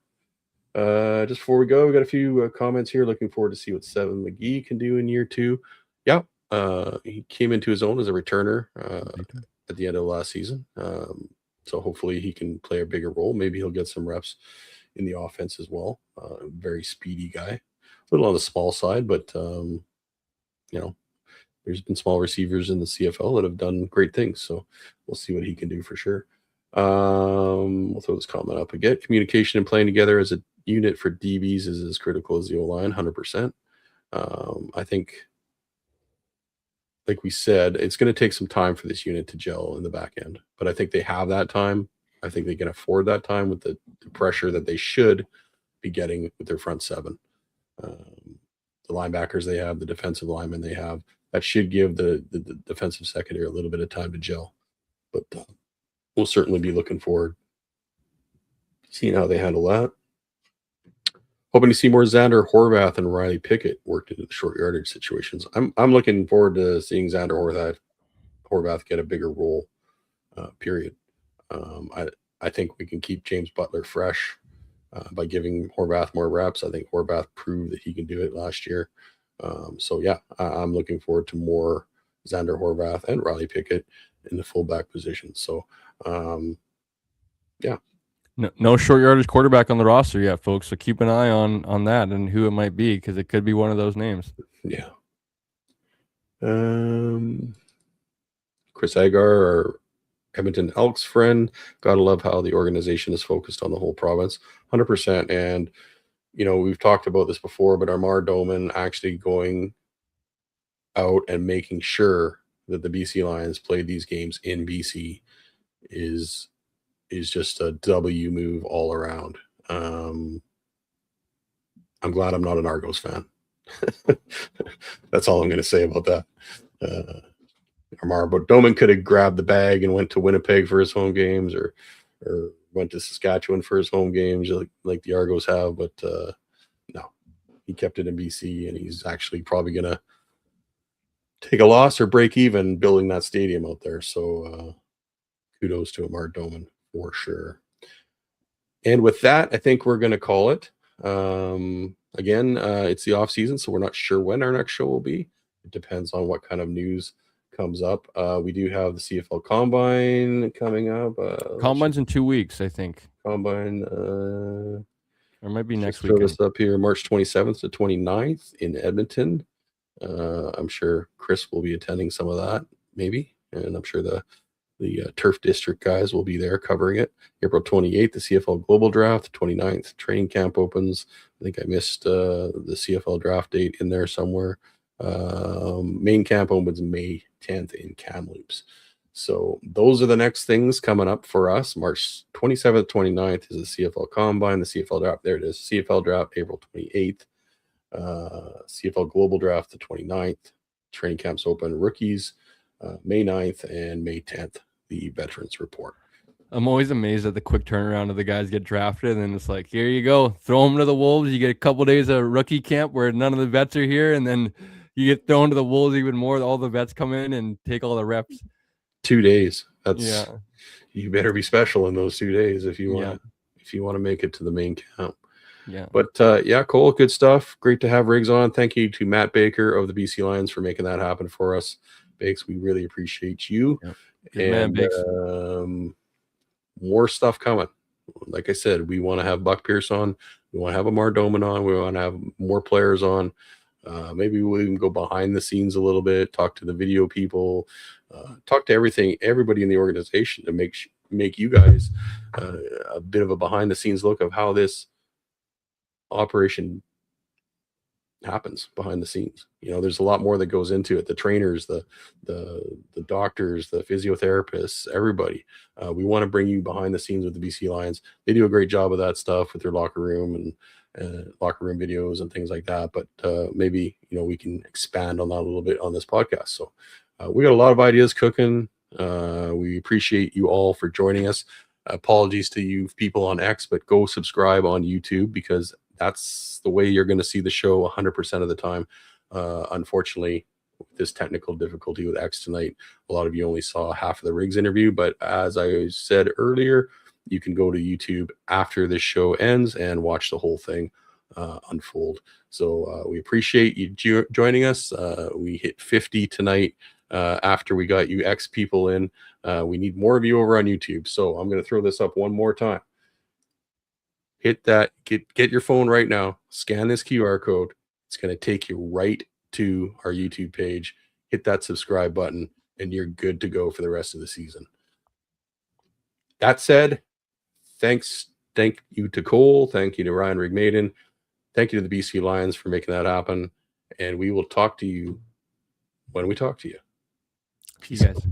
Just before we go, we got a few comments here. Looking forward to see what Seven McGee can do in year 2. Yeah, he came into his own as a returner at the end of last season. So hopefully he can play a bigger role. Maybe he'll get some reps in the offense as well. Very speedy guy, a little on the small side, but you know, there's been small receivers in the CFL that have done great things. So we'll see what he can do for sure. We'll throw this comment up again. Communication and playing together as a unit for DBs is as critical as the O-line, 100%. I think, like we said, it's going to take some time for this unit to gel in the back end, but I think they have that time. I think they can afford that time with the pressure that they should be getting with their front 7. The linebackers they have, the defensive linemen they have, that should give the defensive secondary a little bit of time to gel. But we'll certainly be looking forward to seeing how they handle that. Hoping to see more Xander Horvath and Riley Pickett worked into the short yardage situations. I'm looking forward to seeing Xander Horvath get a bigger role. Period. I think we can keep James Butler fresh by giving Horvath more reps. I think Horvath proved that he can do it last year. So yeah, I'm looking forward to more Xander Horvath and Riley Pickett in the fullback position. So yeah. No short yardage quarterback on the roster yet, folks. So keep an eye on that and who it might be, because it could be one of those names. Yeah. Chris Agar, our Edmonton Elks friend. Gotta love how the organization is focused on the whole province, 100%. And you know, we've talked about this before, but Armar Doman actually going out and making sure that the BC Lions played these games in BC is just a W move all around. I'm glad I'm not an Argos fan. That's all I'm going to say about that. But Doman could have grabbed the bag and went to Winnipeg for his home games, or went to Saskatchewan for his home games, like the Argos have. But no, he kept it in BC, and he's actually probably going to take a loss or break even building that stadium out there. So kudos to Amar Doman for sure. And with that, I think we're going to call it. Again, it's the off season, so we're not sure when our next show will be. It depends on what kind of news comes up. We do have the CFL Combine coming up. Combine's in 2 weeks, I think. Combine. Or it might be next week. Throw this up here, March 27th to 29th in Edmonton. I'm sure Chris will be attending some of that, maybe, and I'm sure the Turf District guys will be there covering it. April 28th, the CFL Global Draft. 29th, training camp opens. I think I missed the CFL draft date in there somewhere. Main camp opens May 10th in Kamloops. So those are the next things coming up for us. March 27th, 29th is the CFL Combine, the CFL Draft. There it is. CFL Draft, April 28th. CFL Global Draft, the 29th. Training camps open. Rookies, May 9th and May 10th, the Veterans Report. I'm always amazed at the quick turnaround of the guys get drafted, and it's like, here you go, throw them to the Wolves. You get a couple days of rookie camp where none of the vets are here, and then you get thrown to the Wolves even more. All the vets come in and take all the reps. 2 days. You better be special in those 2 days if you want to make it to the main camp. Yeah. But Cole, good stuff. Great to have Riggs on. Thank you to Matt Baker of the BC Lions for making that happen for us. Bakes, we really appreciate you. Yep. Good man, Bakes. More stuff coming. Like I said, we want to have Buck Pierce on. We want to have a Mardoman on. We want to have more players on. Maybe we can go behind the scenes a little bit, talk to the video people, talk to everybody in the organization to make you guys a bit of a behind the scenes look of how this operation happens behind the scenes. You know, there's a lot more that goes into it. The trainers, the doctors, the physiotherapists, everybody. We want to bring you behind the scenes with the BC Lions. They do a great job of that stuff with their locker room and locker room videos and things like that. But maybe, you know, we can expand on that a little bit on this podcast. So we got a lot of ideas cooking. We appreciate you all for joining us. Apologies to you people on X, but go subscribe on YouTube, because that's the way you're going to see the show 100% of the time. Unfortunately, with this technical difficulty with X tonight, a lot of you only saw half of the Riggs interview. But as I said earlier, you can go to YouTube after this show ends and watch the whole thing unfold. So we appreciate you joining us. We hit 50 tonight after we got you X people in. We need more of you over on YouTube. So I'm going to throw this up one more time. Hit that, get your phone right now, scan this QR code. It's going to take you right to our YouTube page. Hit that subscribe button, and you're good to go for the rest of the season. That said, thank you to Cole. Thank you to Ryan Rigmaiden. Thank you to the BC Lions for making that happen. And we will talk to you when we talk to you. Peace out.